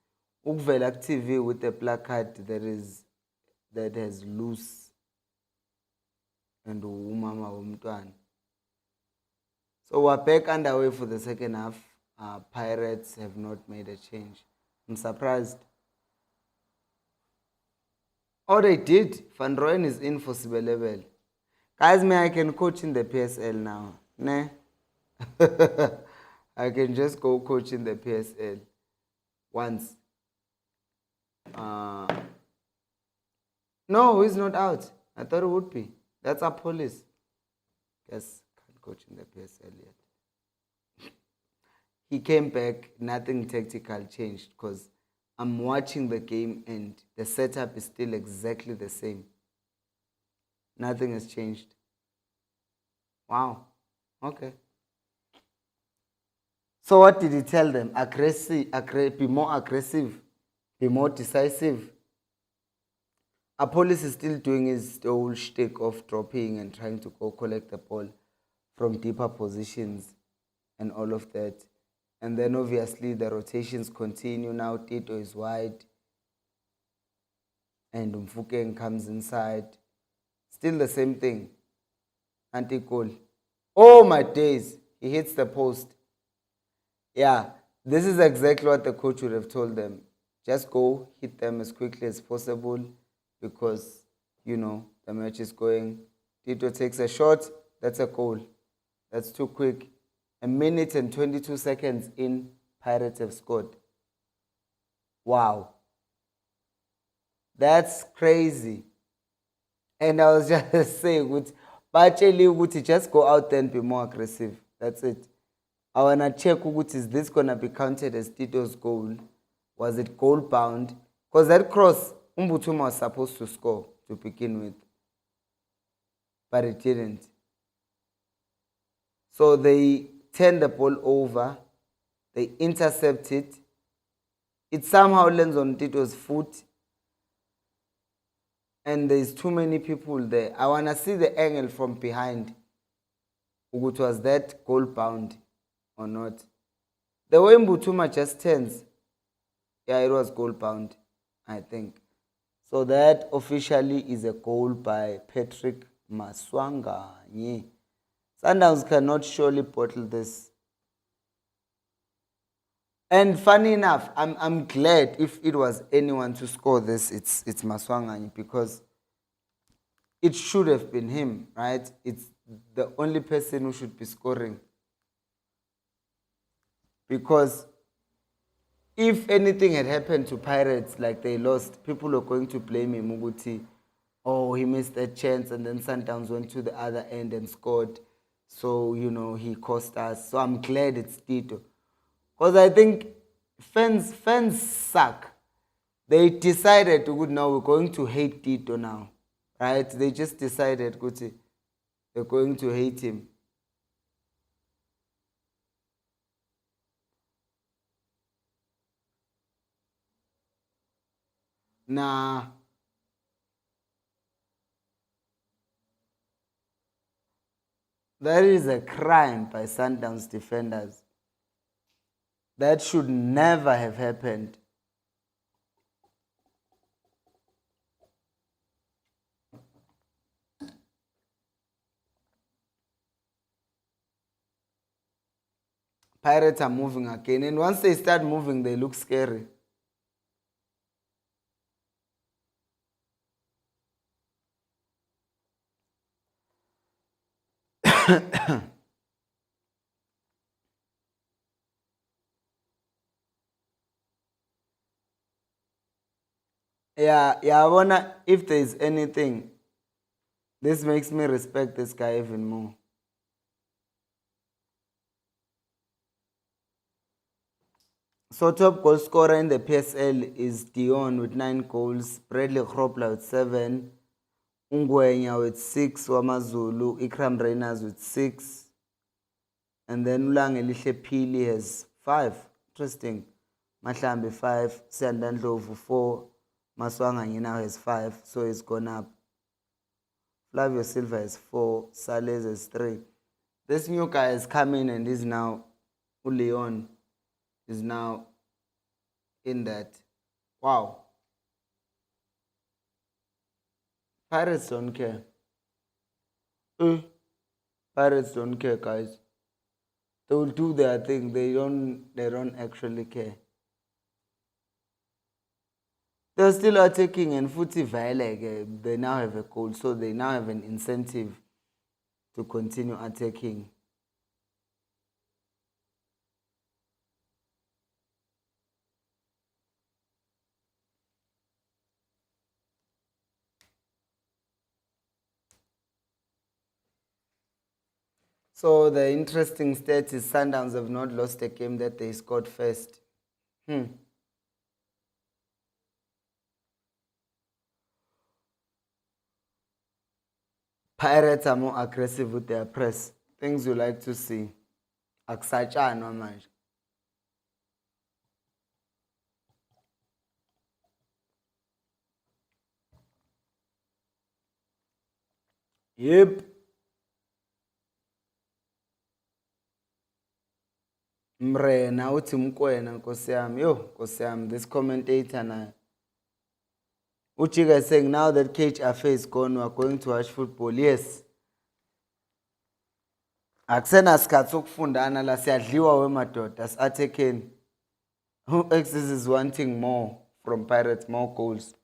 ukuvela ku TV with a placard that has loose and umama womntwana. So we're back underway for the second half. Pirates have not made a change. I'm surprised. Oh, they did. Van Rooyen is in for Sibelebel. Guys, me, I can coach in the PSL now. Ne? I can just go coach in the PSL once. No, he's not out. I thought it would be. That's our police. Guess can't coach in the PSL yet. He came back, nothing tactical changed because I'm watching the game and the setup is still exactly the same. Nothing has changed. Wow. Okay. So what did he tell them? Be more aggressive, be more decisive. Apollos is still doing his whole shtick of dropping and trying to go collect the ball from deeper positions and all of that. And then obviously the rotations continue. Now Tito is wide and Mfukeng comes inside. Still the same thing. Anti-goal. Oh my days. He hits the post. Yeah, this is exactly what the coach would have told them. Just go, hit them as quickly as possible because, the match is going. Tito takes a shot. That's a goal. That's too quick. A minute and 22 seconds in, Pirates have scored. Wow. That's crazy. And I was just saying, just go out there and be more aggressive. That's it. I want to check, is this going to be counted as Tito's goal? Was it goal bound? Because that cross, Umbutuma was supposed to score to begin with. But it didn't. So they turn the ball over. They intercept it. It somehow lands on Tito's foot. And there's too many people there. I want to see the angle from behind. Was that goal bound or not? The way Mbutuma just turns, yeah, it was goal bound, I think. So that officially is a goal by Patrick Maswanga. Yeah. Sundowns cannot surely bottle this. And funny enough, I'm glad if it was anyone to score this, it's Maswanga because it should have been him, right? It's the only person who should be scoring. Because if anything had happened to Pirates, like they lost, people are going to blame him. Muguti, oh, he missed that chance, and then Sundowns went to the other end and scored. So, he cost us. So I'm glad it's Tito. Because I think fans suck. They decided, now we're going to hate Tito now. Right? They just decided, they're going to hate him. Nah. That is a crime by Sundowns defenders. That should never have happened. Pirates are moving again. And once they start moving, they look scary. Yeah, I wonder if there's anything. This makes me respect this guy even more. So top goal scorer in the PSL is Dion with 9 goals, Bradley Kropler with 7, Ungwenya with 6, Wamazulu, Ikram Reyners with 6, and then Ulangelihle Phili has 5. Interesting. Mahlambi 5, Siyandandlovu 4, Maswanganyi now has 5, so it's gone up. Flavio Silva has 4, Sales has 3. This new guy has come in and is now, Leon is now in that. Wow. Pirates don't care. Pirates don't care, guys. They will do their thing. They don't actually care. They're still attacking and Futi Vile, they now have a goal, so they now have an incentive to continue attacking. So the interesting stat is Sundowns have not lost a game that they scored first. Pirates are more aggressive with their press. Things you like to see. Akusatshanwa manje. Yep. Mrena uthi Mkwena Nkosi yami. Yo, Nkosi yami, this commentator now. Uchiga is saying now that cage affair is gone, we are going to watch football. Yes. Akusena sikhathi sokufundana la siyadliwa wemadoda asathekeni. Who X's is wanting more from Pirates, more goals.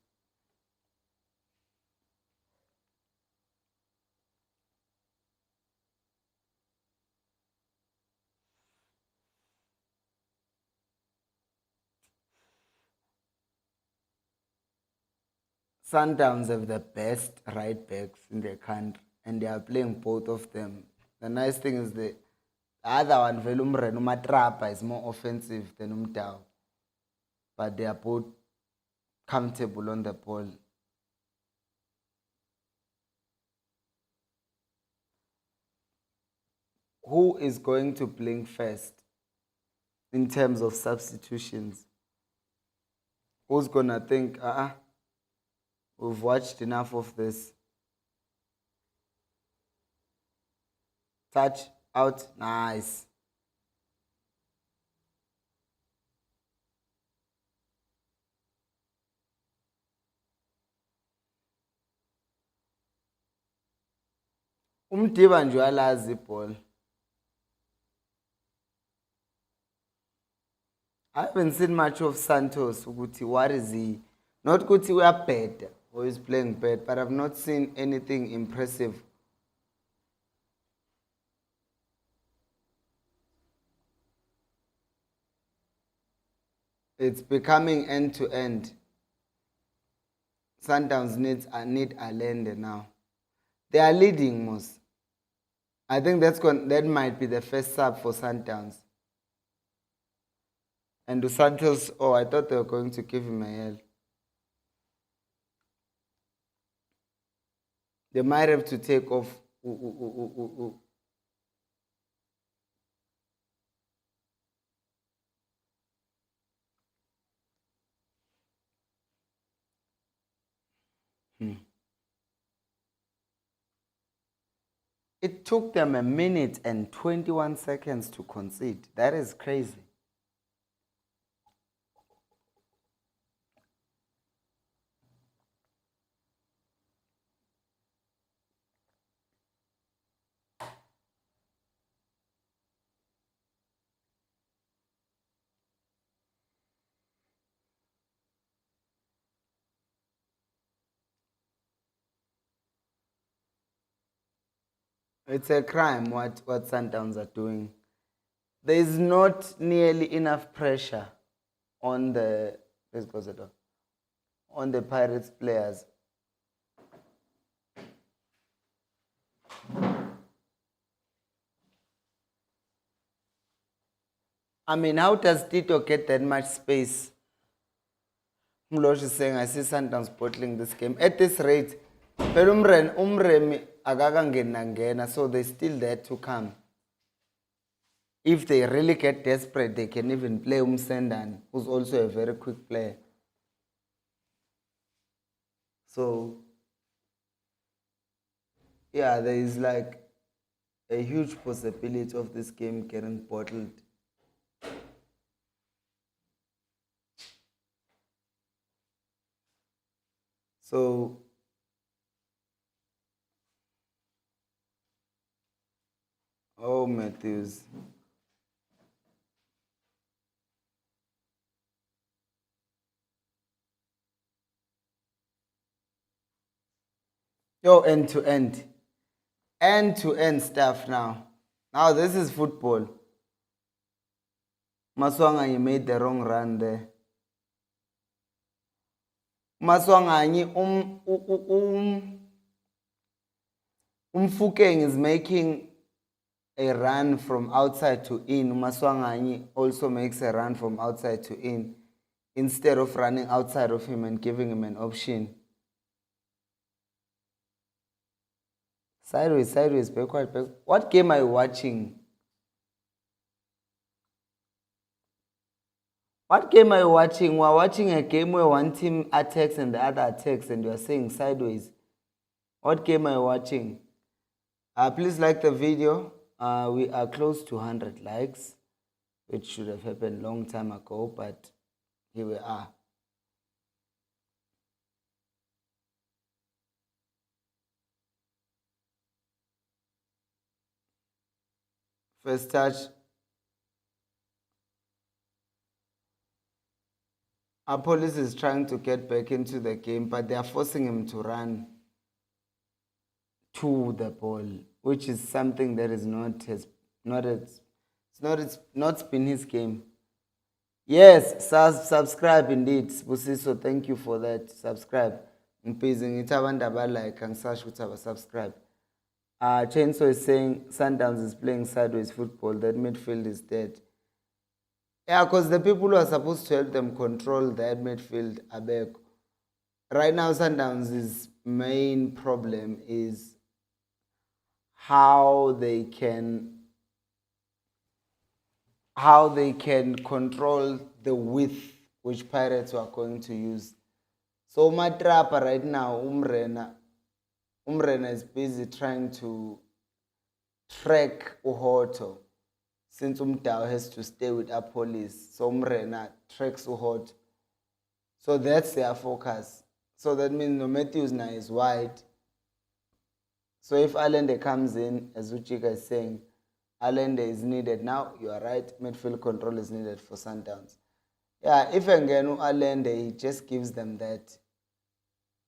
Sundowns have the best right backs in the country and they are playing both of them. The nice thing is the other one, Velumren Umatrapa, is more offensive than Umdao. But they are both comfortable on the ball. Who is going to blink first in terms of substitutions? Who's gonna think, we've watched enough of this? Touch, out, nice. Umdiba nje uyalazi ibhola. I haven't seen much of Santos. What is he? Not Kuti, we are bad or he's playing bad, but I've not seen anything impressive. It's becoming end to end. Sundowns need Allende now. They are leading most. I think that might be the first sub for Sundowns. And to Santos, I thought they were going to give him a L. They might have to take off. It took them 1 minute and 21 seconds to concede. That is crazy. It's a crime what Sundowns are doing. There is not nearly enough pressure on the Pirates players. I mean, how does Tito get that much space? Mlosh is saying, I see Sundowns bottling this game. At this rate, but Umremi agagangena, so they're still there to come. If they really get desperate, they can even play Umsendan, who's also a very quick player. So, yeah, there is like a huge possibility of this game getting bottled. So, oh, Matthews. Yo, end to end. End to end stuff now. Now, this is football. Maswanga, you made the wrong run there. Maswanganyi Umfukeng is making a run from outside to in. Maswanganyi also makes a run from outside to in instead of running outside of him and giving him an option. Sideways, sideways, backward, backward. What game are you watching? What game are you watching? We're watching a game where one team attacks and the other attacks, and you're saying sideways. What game are you watching? Please like the video. We are close to 100 likes, which should have happened long time ago, but here we are. First touch. Our police is trying to get back into the game, but they are forcing him to run to the ball, which is something that is not been his game. Yes, subscribe indeed. Busiso, thank you for that. Subscribe. Mpizing itabanda like kangisasho ukuthi subscribe. Chainsaw is saying Sundowns is playing sideways football. That midfield is dead. Yeah, because the people who are supposed to help them control that midfield are back. Right now, Sundowns' main problem is how they can control the width which Pirates are going to use. So Matrapa right now, Umrena is busy trying to track Uhoto. Since Umdao has to stay with our police, so Umrena tracks Uhoto. So that's their focus. So that means no Matthews now is wide. So if Allende comes in, as Uchika is saying, Allende is needed. Now, you are right, midfield control is needed for Sundowns. Yeah, if Ngenu Allende, he just gives them that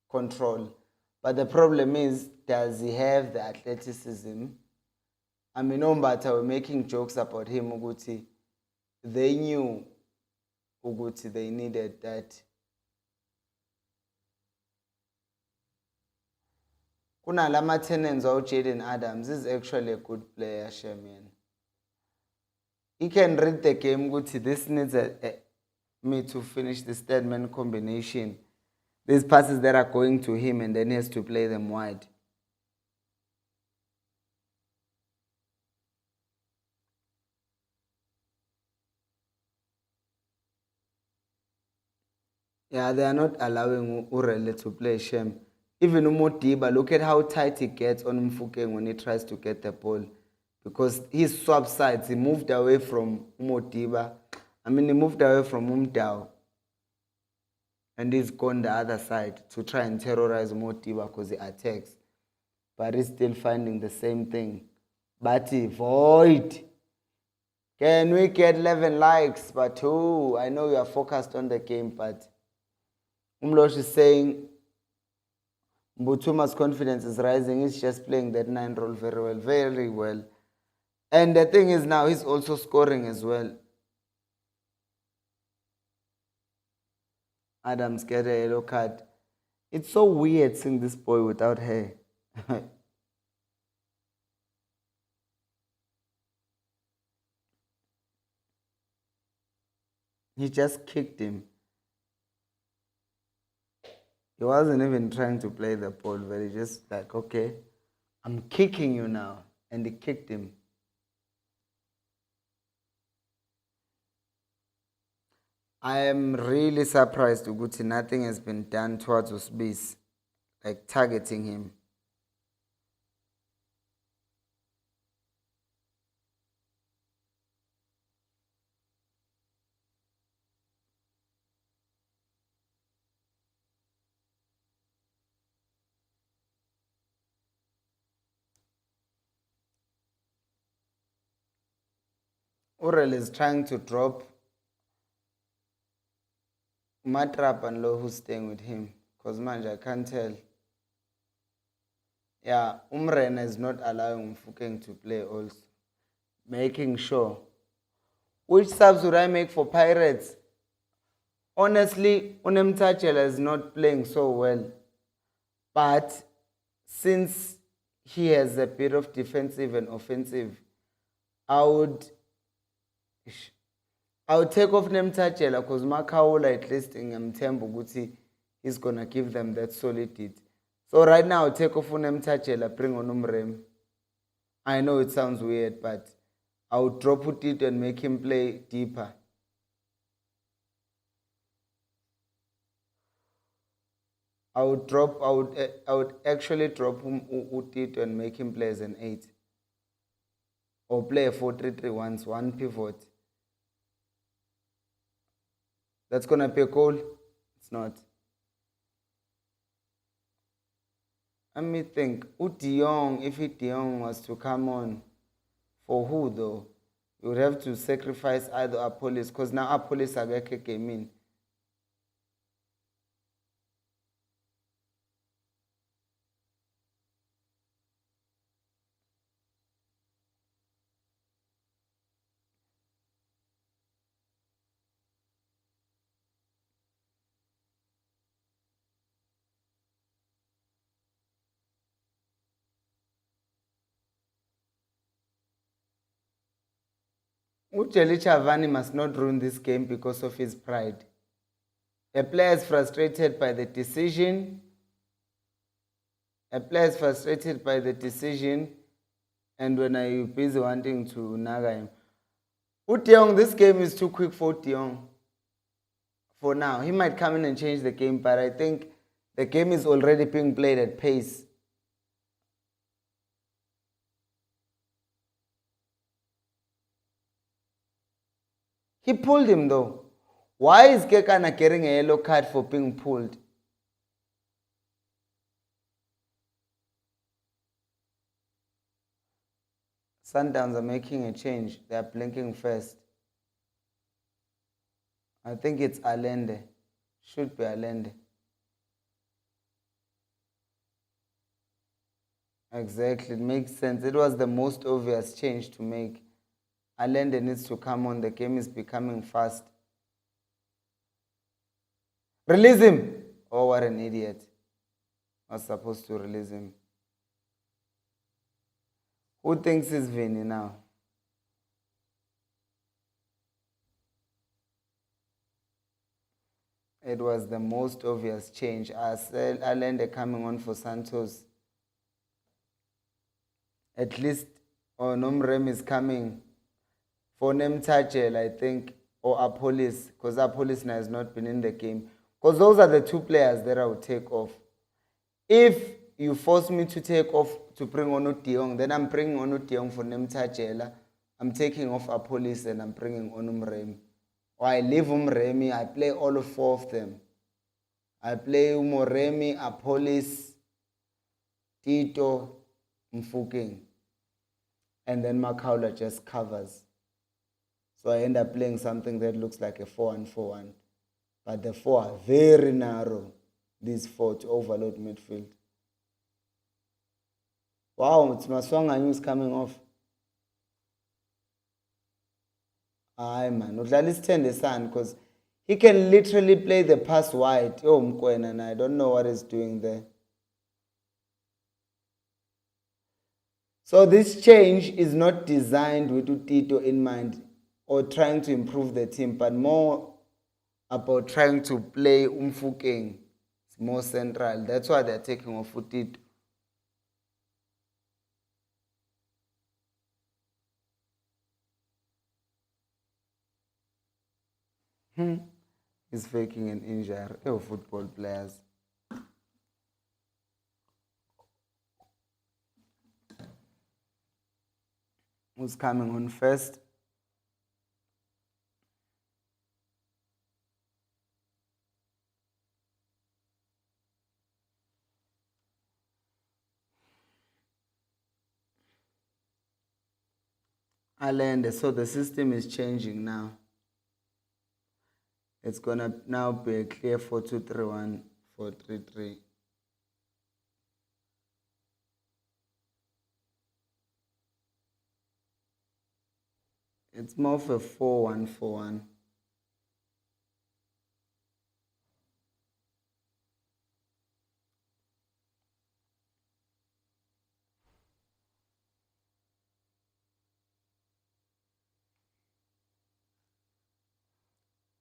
control. But the problem is, does he have the athleticism? I mean, Ombata were making jokes about him, Uguti. They knew, Uguti, they needed that. Kuna lama tenants of Jaden Adams is actually a good player, Shemian. He can read the game, Guti. This needs me to finish the statement combination. These passes that are going to him, and then he has to play them wide. Yeah, they are not allowing Urele to play Shem. Even Umotiba, look at how tight he gets on Mfukeng when he tries to get the ball. Because he swapped sides. He moved away from Umotiba. I mean, he moved away from Umdao. And he's gone the other side to try and terrorize Umotiba because he attacks. But he's still finding the same thing. Bati, void. Can we get 11 likes? But I know you are focused on the game, but Umlosh is saying Mbutuma's confidence is rising. He's just playing that 9 role very well, very well. And the thing is now he's also scoring as well. Adams get a yellow card. It's so weird seeing this boy without hair. He just kicked him. He wasn't even trying to play the ball, but he just like, okay, I'm kicking you now. And he kicked him. I am really surprised ukuthi nothing has been done towards Usbis, like targeting him. Urel is trying to drop Matrap and Lo who's staying with him. Because manje, I can't tell. Yeah, Umrena is not allowing Mfukeng to play also. Making sure. Which subs would I make for Pirates? Honestly, Unemtachela is not playing so well. But since he has a bit of defensive and offensive, I would take off Nemtachela because Makaola at least in Mtembo Guti is gonna give them that solid hit. So right now I'll take off Nemtachela, bring on Umrem. I know it sounds weird, but I would drop it and make him play deeper. I would actually drop him Utit and make him play as an 8. Or play a 4-3-3 once, one pivot. That's gonna be a goal. It's not. Let me think. Dion, if Dion was to come on, for who though? You would have to sacrifice either Apollos, because now Apollos Agake came in. Ujeli Chavani must not ruin this game because of his pride. A player is frustrated by the decision. And when are you busy wanting to naga him? Utiong, this game is too quick for Utiong. For now. He might come in and change the game, but I think the game is already being played at pace. He pulled him though. Why is Kekana getting a yellow card for being pulled? Sundowns are making a change. They are blinking first. I think it's Allende. Should be Allende. Exactly, it makes sense. It was the most obvious change to make. Allende needs to come on. The game is becoming fast. Release him! Oh, what an idiot. I was supposed to release him. Who thinks he's Vinny now? It was the most obvious change. Allende coming on for Santos. At least Nomrem is coming for Nemtachel, I think, or Apolis, because Apolis now has not been in the game. Because those are the two players that I would take off. If you force me to take off to bring on Utiong, then I'm bringing on Utiong for Nemtachela. I'm taking off Apolis and I'm bringing on Umremi. Or I leave Umremi, I play all 4 of them. I play Umoremi, Apolis, Tito, Mfukeng. And then Makaula just covers. So I end up playing something that looks like a 4-1-4-1. But the 4 are very narrow, these 4 to overload midfield. Wow, it's Maswanga news coming off. Aye man, Udlali stand the sun because he can literally play the pass wide. Oh Mkwena, and I don't know what he's doing there. So this change is not designed with Tito in mind or trying to improve the team, but more about trying to play Umfukeng more central. That's why they're taking off Futito. He's faking an injury. Oh, football players. Who's coming on first? Allende. So the system is changing now. It's gonna now be a clear 4-2-3-1, 4-3-3. It's more of a 4-1-4-1.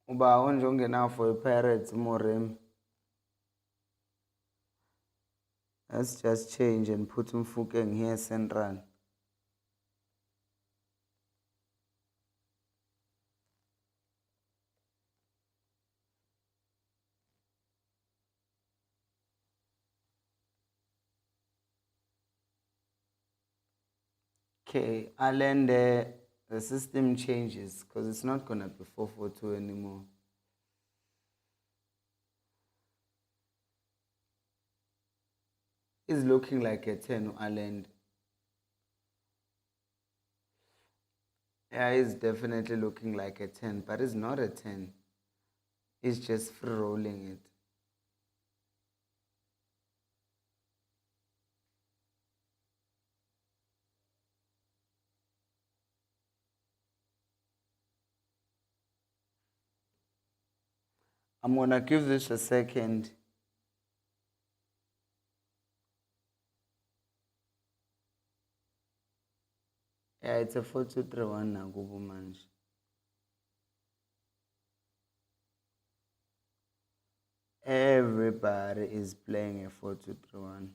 Uba onjonge now for a Pirates Morem. Let's just change and put Mfukeng here central. Okay, Allende, the system changes because it's not gonna be 4-4-2 anymore. He's looking like a 10, Allende. Yeah, he's definitely looking like a 10, but he's not a 10. He's just free rolling it. I'm gonna give this a second. Yeah, it's a 4-2-3-1 now, Gubu Manj. Everybody is playing a 4-2-3-1.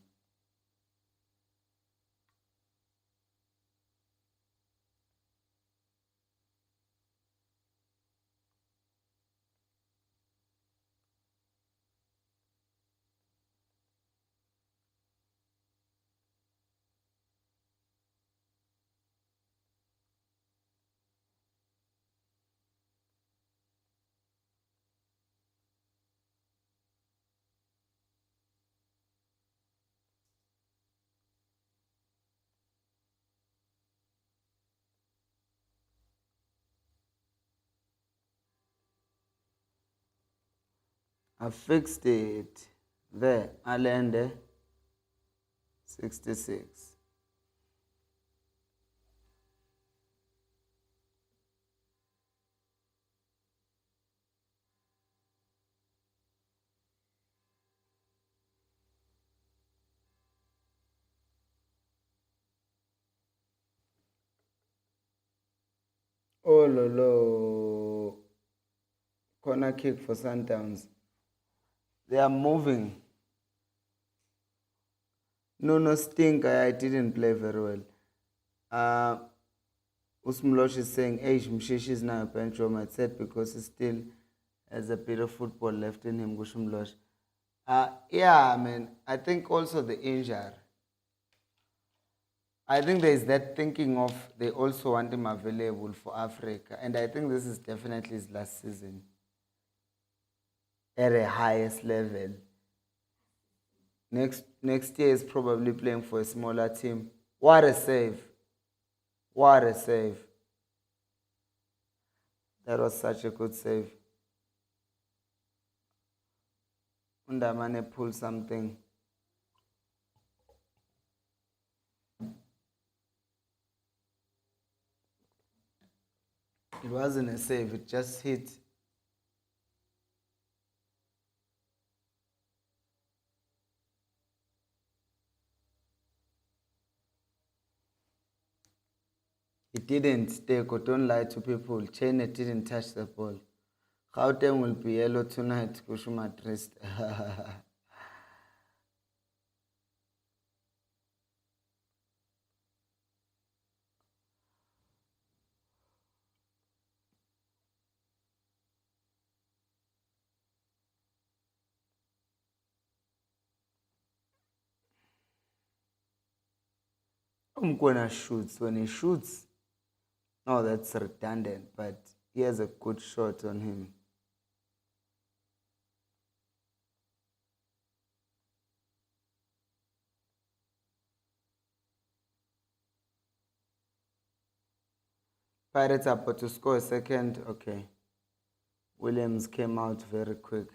I fixed it. There, Allende, 66. Oh, lolo. Corner kick for Sundowns. They are moving. No, stink. I didn't play very well. Usmlosh is saying, hey, Mshishi is now a bench warmer. I said because he still has a bit of football left in him, Gushmlosh. Yeah, I mean, I think also the injury. I think there is that thinking of they also want him available for Africa. And I think this is definitely his last season at a highest level. Next year is probably playing for a smaller team. What a save. What a save. That was such a good save. Undamane pulled something. It wasn't a save, it just hit. It didn't stay. Don't lie to people. Chene didn't touch the ball. Gauteng will be yellow tonight, kusho Madrid. Umkwana shoots. When he shoots, oh, that's redundant, but he has a good shot on him. Pirates are about to score a second. Okay. Williams came out very quick.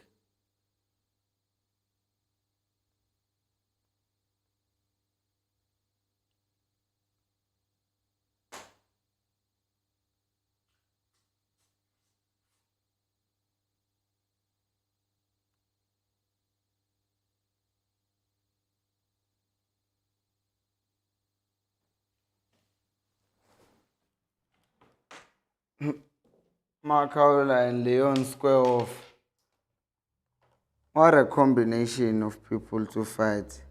Makaula and Leon square off. What a combination of people to fight.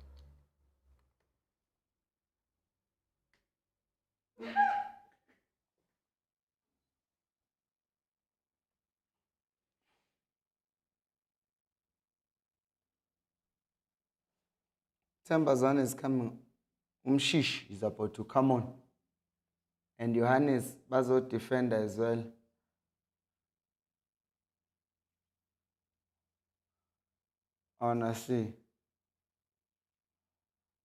Tambazan is coming. Umshish is about to come on. And Johannes Bazo defender as well. Honestly.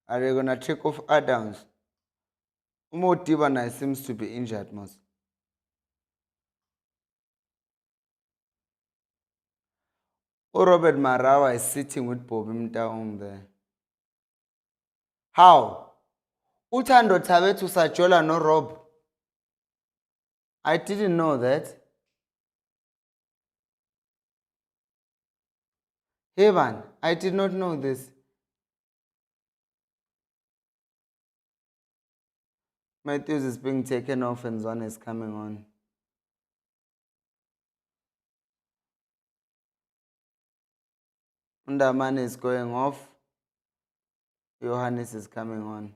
Are they gonna take off Adams? Umotibana seems to be injured most. Robert Marawa is sitting with Bobby Mtaung there. How? Utando Tabetu Sajola no Rob. I didn't know that. Heaven, I did not know this. Matthews is being taken off and Zwan is coming on. Undaman is going off. Johannes is coming on.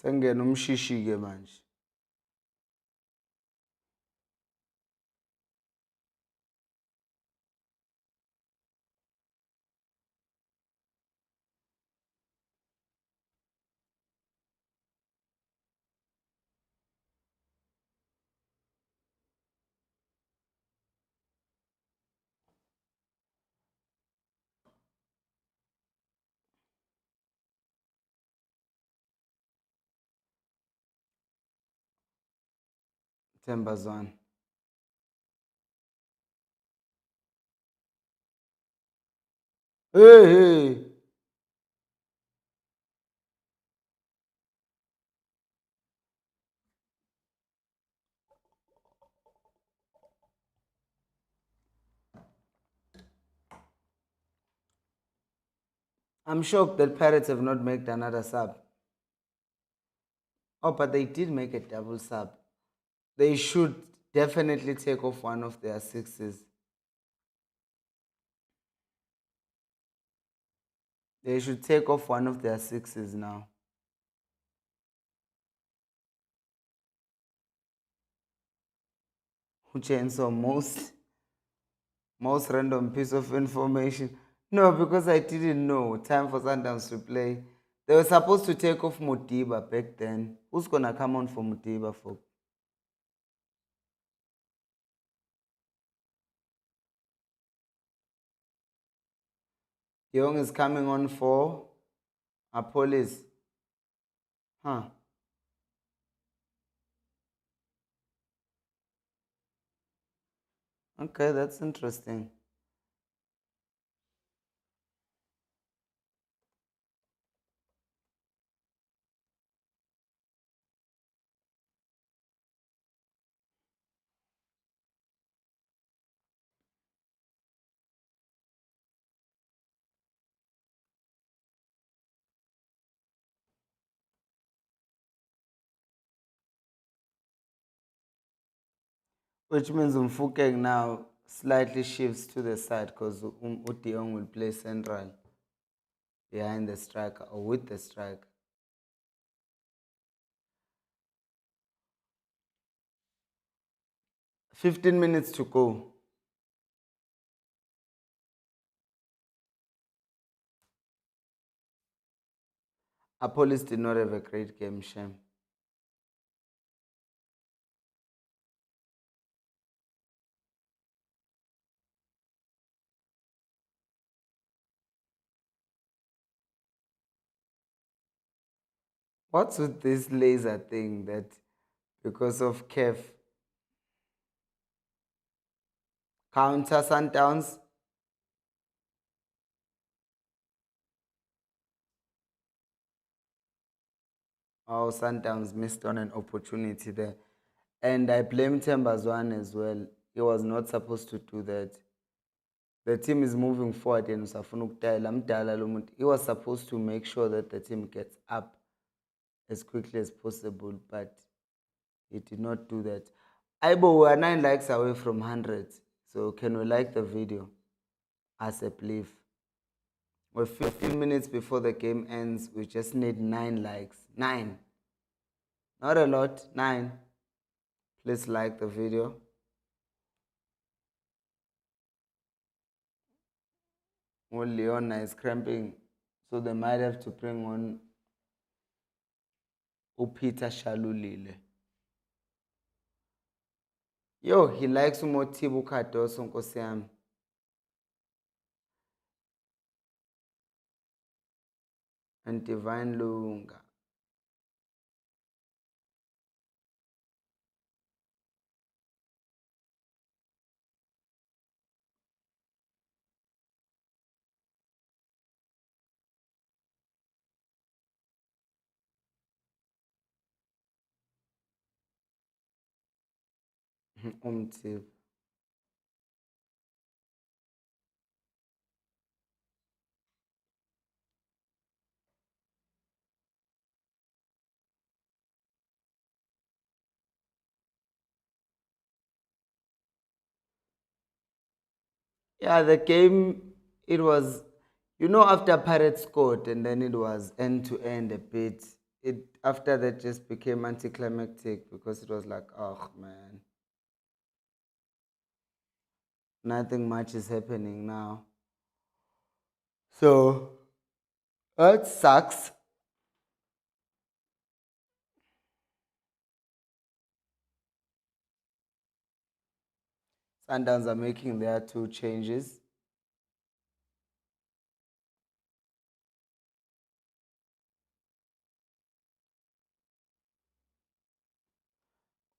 Sengena umshishi-ke manje. Tembazwan. Hey, hey. I'm shocked that Pirates have not made another sub. Oh, but they did make a double sub. They should definitely take off one of their sixes. They should take off one of their sixes now. Chainsaw most random piece of information. No, because I didn't know. Time for Sundowns to play. They were supposed to take off Mutiba back then. Who's gonna come on for Mutiba for? Young is coming on for Apollos. Huh. Okay, that's interesting. Which means Mfukeng now slightly shifts to the side because Utiong will play central behind the striker or with the striker. 15 minutes to go. Apolis did not have a great game, shame. What's with this laser thing that because of Kev counter Sundowns? Oh, Sundowns missed on an opportunity there. And I blame Tembazwan as well. He was not supposed to do that. The team is moving forward and he was supposed to make sure that the team gets up as quickly as possible, but he did not do that. Aibo, we are 9 likes away from 100. So can we like the video as a belief? We're 15 minutes before the game ends. We just need 9 likes. 9. Not a lot. 9. Please like the video. Well, Leona is cramping, so they might have to bring on Upita Shalulile. Yo, he likes Umotibu Kadoso Nkosiam. And Divine Lunga. Umtib. Yeah, the game, it was, after Pirates scored and then it was end to end a bit. It after that just became anticlimactic because it was like, oh man, nothing much is happening now. So that sucks. Sundowns are making their 2 changes.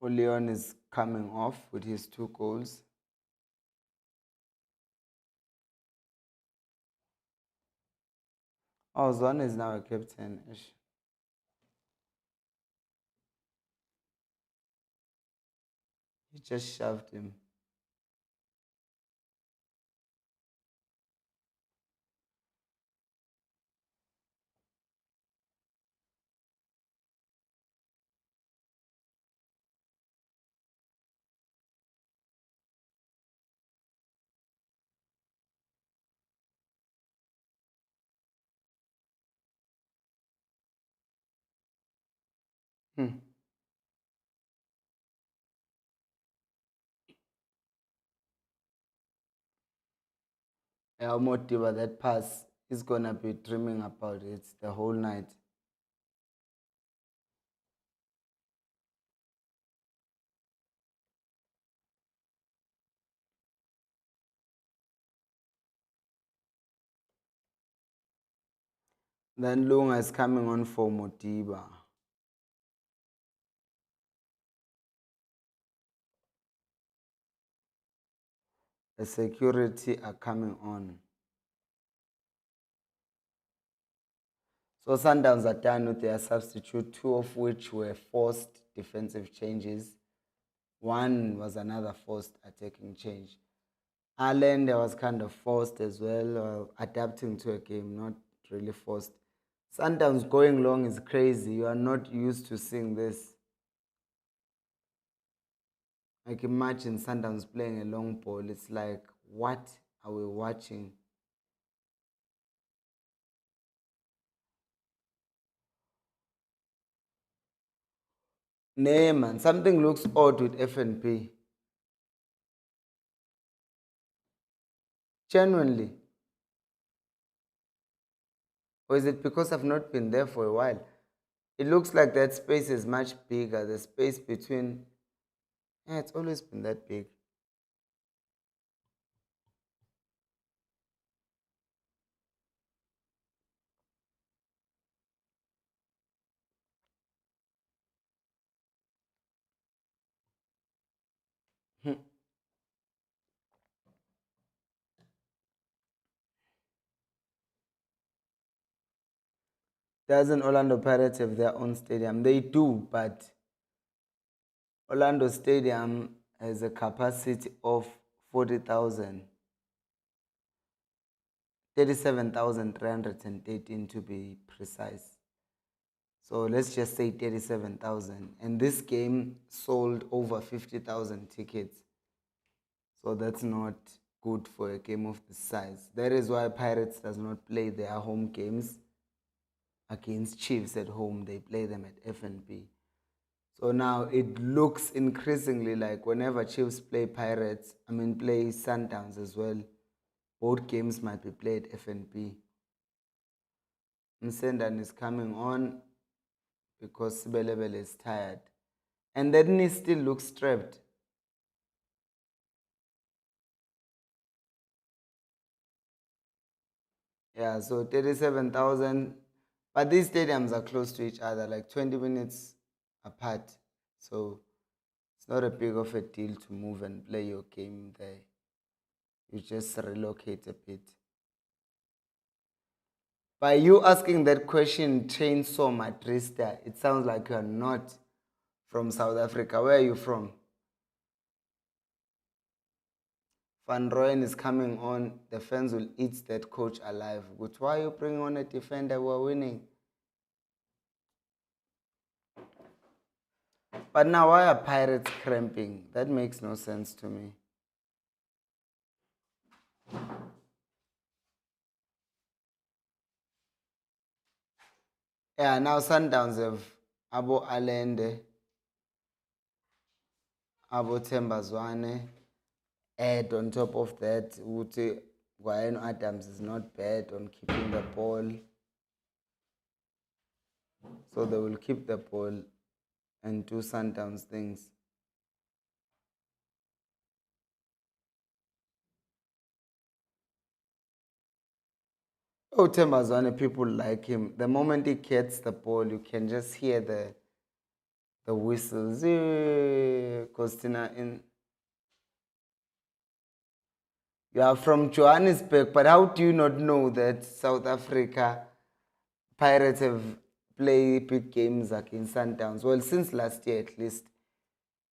Oleon is coming off with his 2 goals. Oh, Zon is now a captain. Ish. He just shoved him. Hmm. El Motiva, that pass, is gonna be dreaming about it the whole night. Then Lunga is coming on for Motiba. The security are coming on. So Sundowns are done with their substitute, 2 of which were forced defensive changes. One was another forced attacking change. Allen, there was kind of forced as well, adapting to a game, not really forced. Sundowns going long is crazy. You are not used to seeing this. Like imagine Sundowns playing a long ball. It's like, what are we watching? Nay, man, something looks odd with FNP. Genuinely. Or is it because I've not been there for a while? It looks like that space is much bigger. The space between. Yeah, it's always been that big. Doesn't Orlando Pirates have their own stadium? They do, but Orlando Stadium has a capacity of 40,000, 37,313 to be precise. So let's just say 37,000. And this game sold over 50,000 tickets. So that's not good for a game of this size. That is why Pirates does not play their home games against Chiefs at home. They play them at FNB. So now it looks increasingly like whenever Chiefs play play Sundowns as well, both games might be played FNB. Msendan is coming on because Sibelebele is tired. And then he still looks strapped. Yeah, so 37,000. But these stadiums are close to each other, like 20 minutes apart. So it's not a big of a deal to move and play your game there. You just relocate a bit. By you asking that question, Chainsaw Madrista, it sounds like you're not from South Africa. Where are you from? Van Rooyen is coming on. The fans will eat that coach alive. But why are you bringing on a defender? We're winning. But now, why are Pirates cramping? That makes no sense to me. Yeah, now Sundowns have Abo Alende, Abo Tembazwane. Add on top of that, Uti Guayano Adams is not bad on keeping the ball. So they will keep the ball and do Sundowns things. Oh, Tembazwane, people like him. The moment he gets the ball, you can just hear the whistles. Costina in. You are from Johannesburg, but how do you not know that South Africa Pirates have played big games against Sundowns? Well, since last year at least.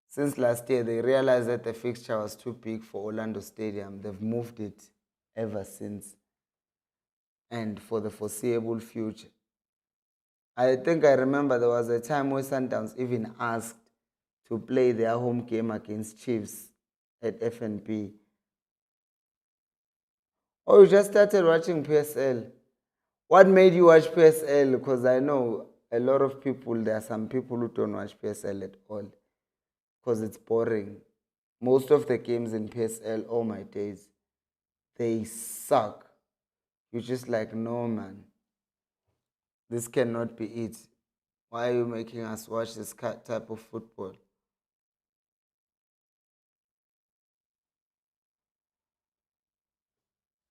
Since last year, they realized that the fixture was too big for Orlando Stadium. They've moved it ever since and for the foreseeable future. I think I remember there was a time where Sundowns even asked to play their home game against Chiefs at FNB. Oh, you just started watching PSL. What made you watch PSL? Because I know a lot of people, there are some people who don't watch PSL at all because it's boring. Most of the games in PSL, oh my days, they suck. You're just like, no, man, this cannot be it. Why are you making us watch this type of football?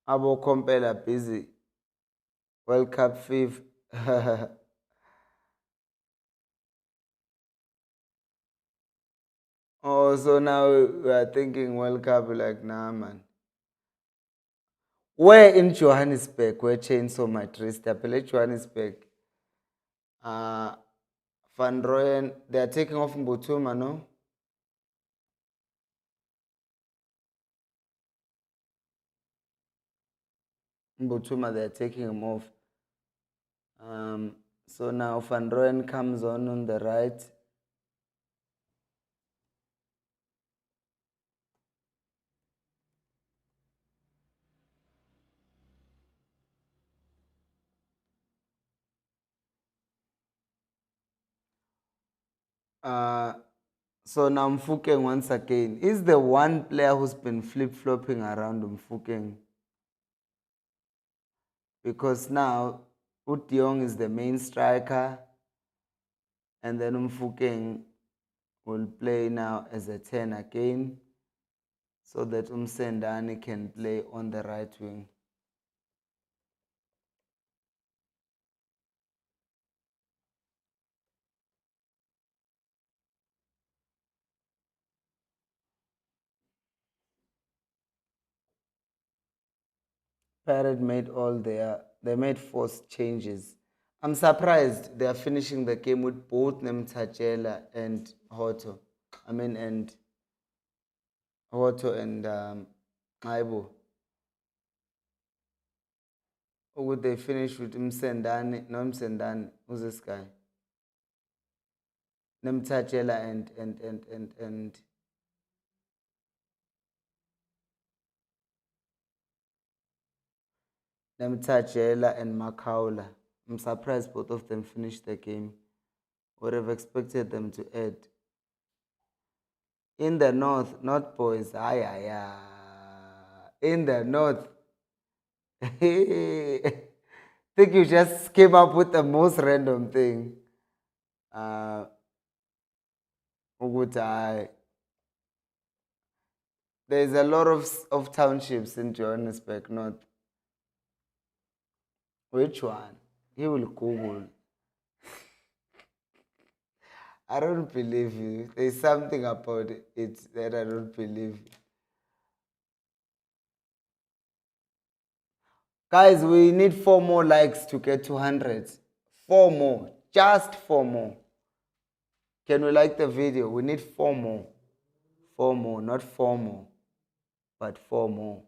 Abo Compella busy. World Cup fifth. Oh, so now we are thinking World Cup, like, nah, man. Where in Johannesburg, where Chainsaw might race, they play Johannesburg. Uh, Van Rooyen, they are taking off Mbutuma, no? Mbutuma, they are taking him off. So now Van Rooyen comes on the right. Uh, so now Mfukeng once again is the one player who's been flip-flopping around Mfukeng, because now Utiong is the main striker, and then Mfukeng will play now as a 10 again, so that Umsendani can play on the right wing. Pirate made they made forced changes. I'm surprised they are finishing the game with both Nemtajela and Hoto. And Hoto and Aibo. Or would they finish with Msendani? No, Msendani. Who's this guy? Nemtajela and Nemtajela and Makaula. I'm surprised both of them finished the game. Would have expected them to add. In the north, not boys. In the north. Think you just came up with the most random thing. Ukuthi hayi, there's a lot of townships in Johannesburg North. Which one? He will Google. I don't believe you. There's something about it that I don't believe. Guys, we need 4 more likes to get 200. 4 more. Just 4 more. Can we like the video? We need 4 more. 4 more, not 4 more, but 4 more.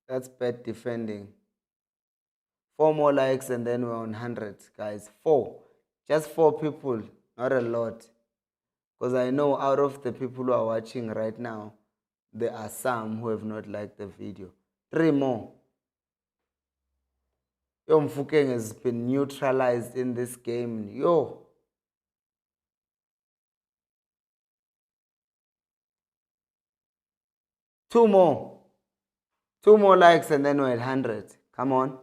That's bad defending. 4 more likes and then we're on 100, guys. 4. Just 4 people, not a lot. Because I know out of the people who are watching right now, there are some who have not liked the video. 3 more. Yo, Mfukeng has been neutralized in this game. Yo. Two more. 2 more likes and then we're at 100. Come on.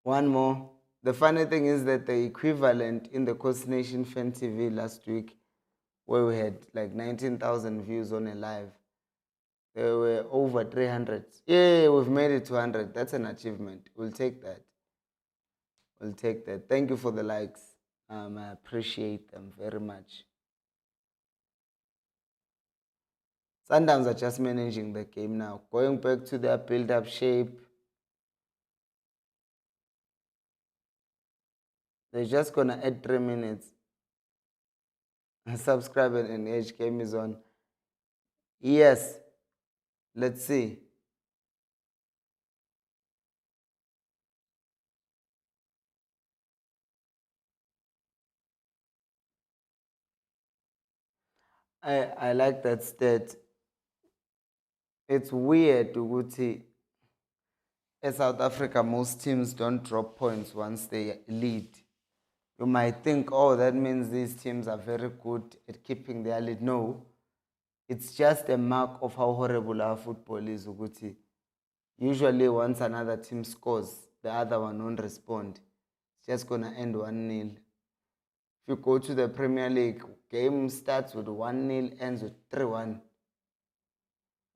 1 more. The funny thing is that the equivalent in the Coast Nation Fan TV last week, where we had like 19,000 views on a live, there were over 300. Yeah, we've made it to 100. That's an achievement. We'll take that. We'll take that. Thank you for the likes. I appreciate them very much. Sundowns are just managing the game now. Going back to their build-up shape. They're just going to add 3 minutes. Subscribe and engage. Game is on. Yes. Let's see. I like that stat. It's weird, Uguti. In South Africa, most teams don't drop points once they lead. You might think, oh, that means these teams are very good at keeping their lead. No. It's just a mark of how horrible our football is, Uguti. Usually, once another team scores, the other one won't respond. It's just going to end 1-0. If you go to the Premier League, game starts with 1-0, ends with 3-1.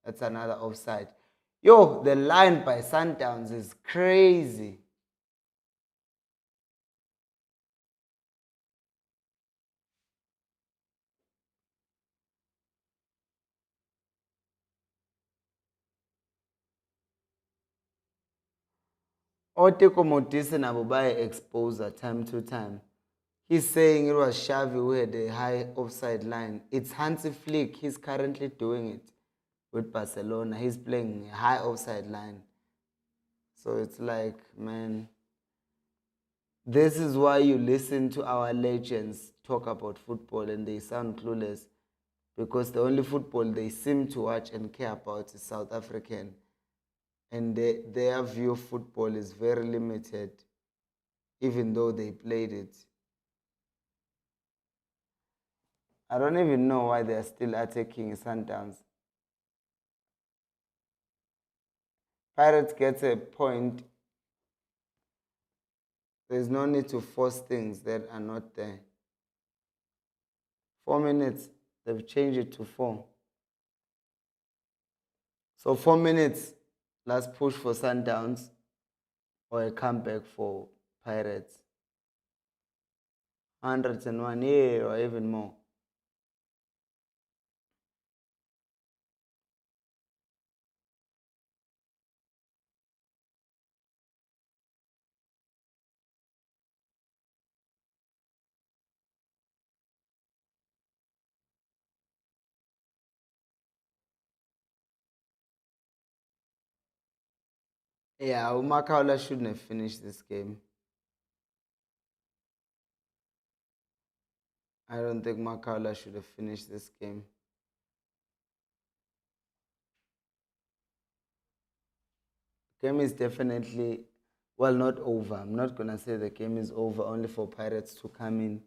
That's another offside. Yo, the line by Sundowns is crazy. Oteko Modise Nabubai exposure time to time. He's saying it was Xavi who had a high offside line. It's Hansi Flick. He's currently doing it with Barcelona. He's playing a high offside line. So it's like, man, this is why you listen to our legends talk about football and they sound clueless, because the only football they seem to watch and care about is South African. and their view of football is very limited, even though they played it. I don't even know why they are still attacking Sundowns. Pirates gets a point. There's no need to force things that are not there. 4 minutes, they've changed it to four. So 4 minutes, let's push for Sundowns or a comeback for Pirates. 101, yeah, or even more. Yeah, Umakaula shouldn't have finished this game. I don't think Makaula should have finished this game. Game is definitely, well, not over. I'm not gonna say the game is over only for Pirates to come in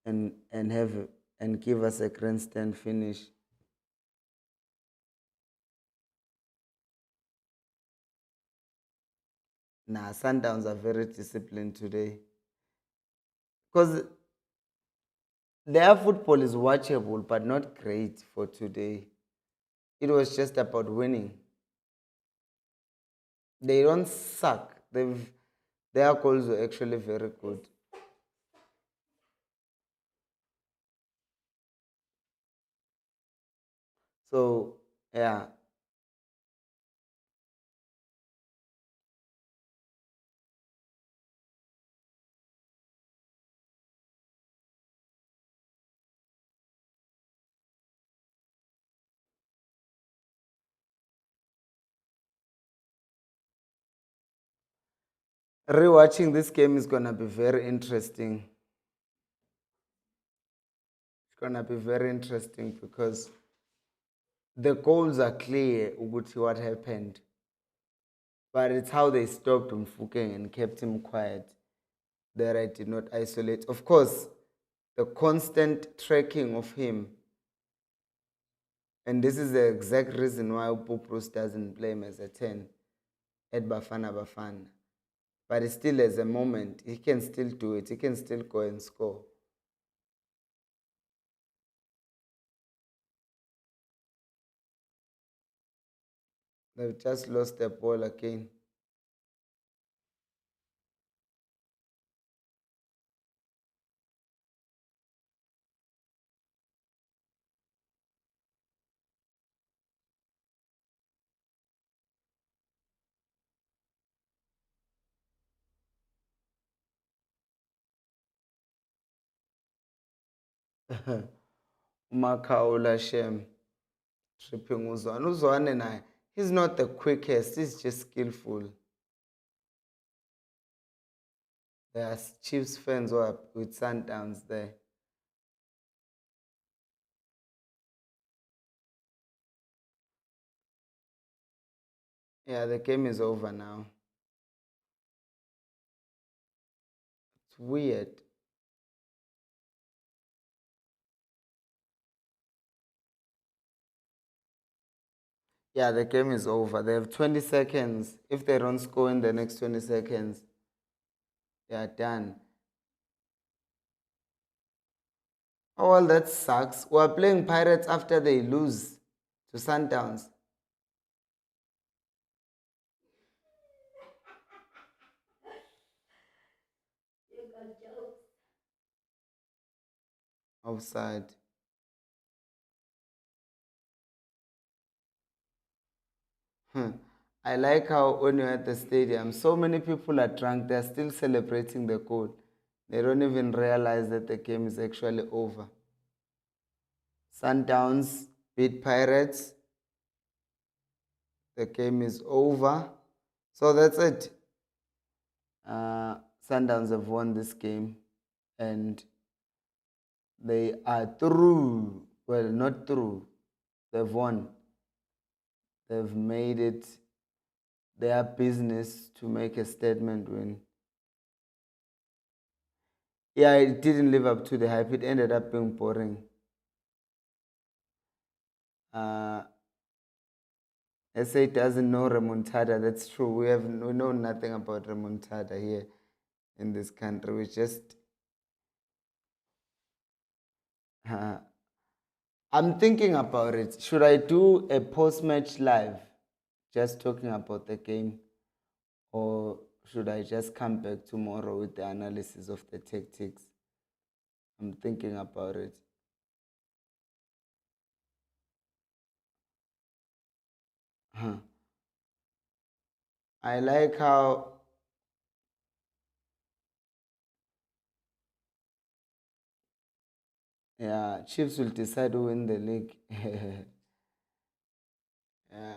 and have and give us a grandstand finish. Nah, Sundowns are very disciplined today. Because their football is watchable but not great for today. It was just about winning. They don't suck. Their goals were actually very good. So yeah. Rewatching this game is gonna be very interesting. It's gonna be very interesting because the goals are clear, Uguti, what happened. But it's how they stopped Mfukeng and kept him quiet that I did not isolate. Of course, the constant tracking of him, and this is the exact reason why Upopros doesn't play him as a 10 at Bafana Bafana. But it still has a moment. He can still do it. He can still go and score. They've just lost the ball again. Makaula Shem tripping Uzwan. Uzwan and he's not the quickest, he's just skillful. There are Chiefs fans who are with Sundowns there. Yeah, the game is over now. It's weird. Yeah, the game is over. They have 20 seconds. If they don't score in the next 20 seconds, they are done. Oh, well, that sucks. We're playing Pirates after they lose to Sundowns. Offside. I like how when you're at the stadium, so many people are drunk, they're still celebrating the goal. They don't even realize that the game is actually over. Sundowns beat Pirates. The game is over. So that's it. Sundowns have won this game and they are through. Well, not through. They've won. They've made it their business to make a statement when, yeah, it didn't live up to the hype. It ended up being boring. Uh, SA doesn't know remontada. That's true. We know nothing about remontada here in this country. We just uh, I'm thinking about it. Should I do a post-match live, just talking about the game, or should I just come back tomorrow with the analysis of the tactics? I'm thinking about it. Huh. I like how, yeah, Chiefs will decide who win the league. Yeah,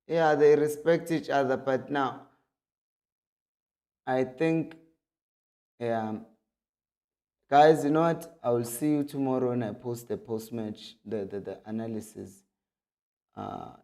yeah, they respect each other, but now I think, yeah, guys, you know what? I will see you tomorrow when I post the post match, the analysis. Yeah.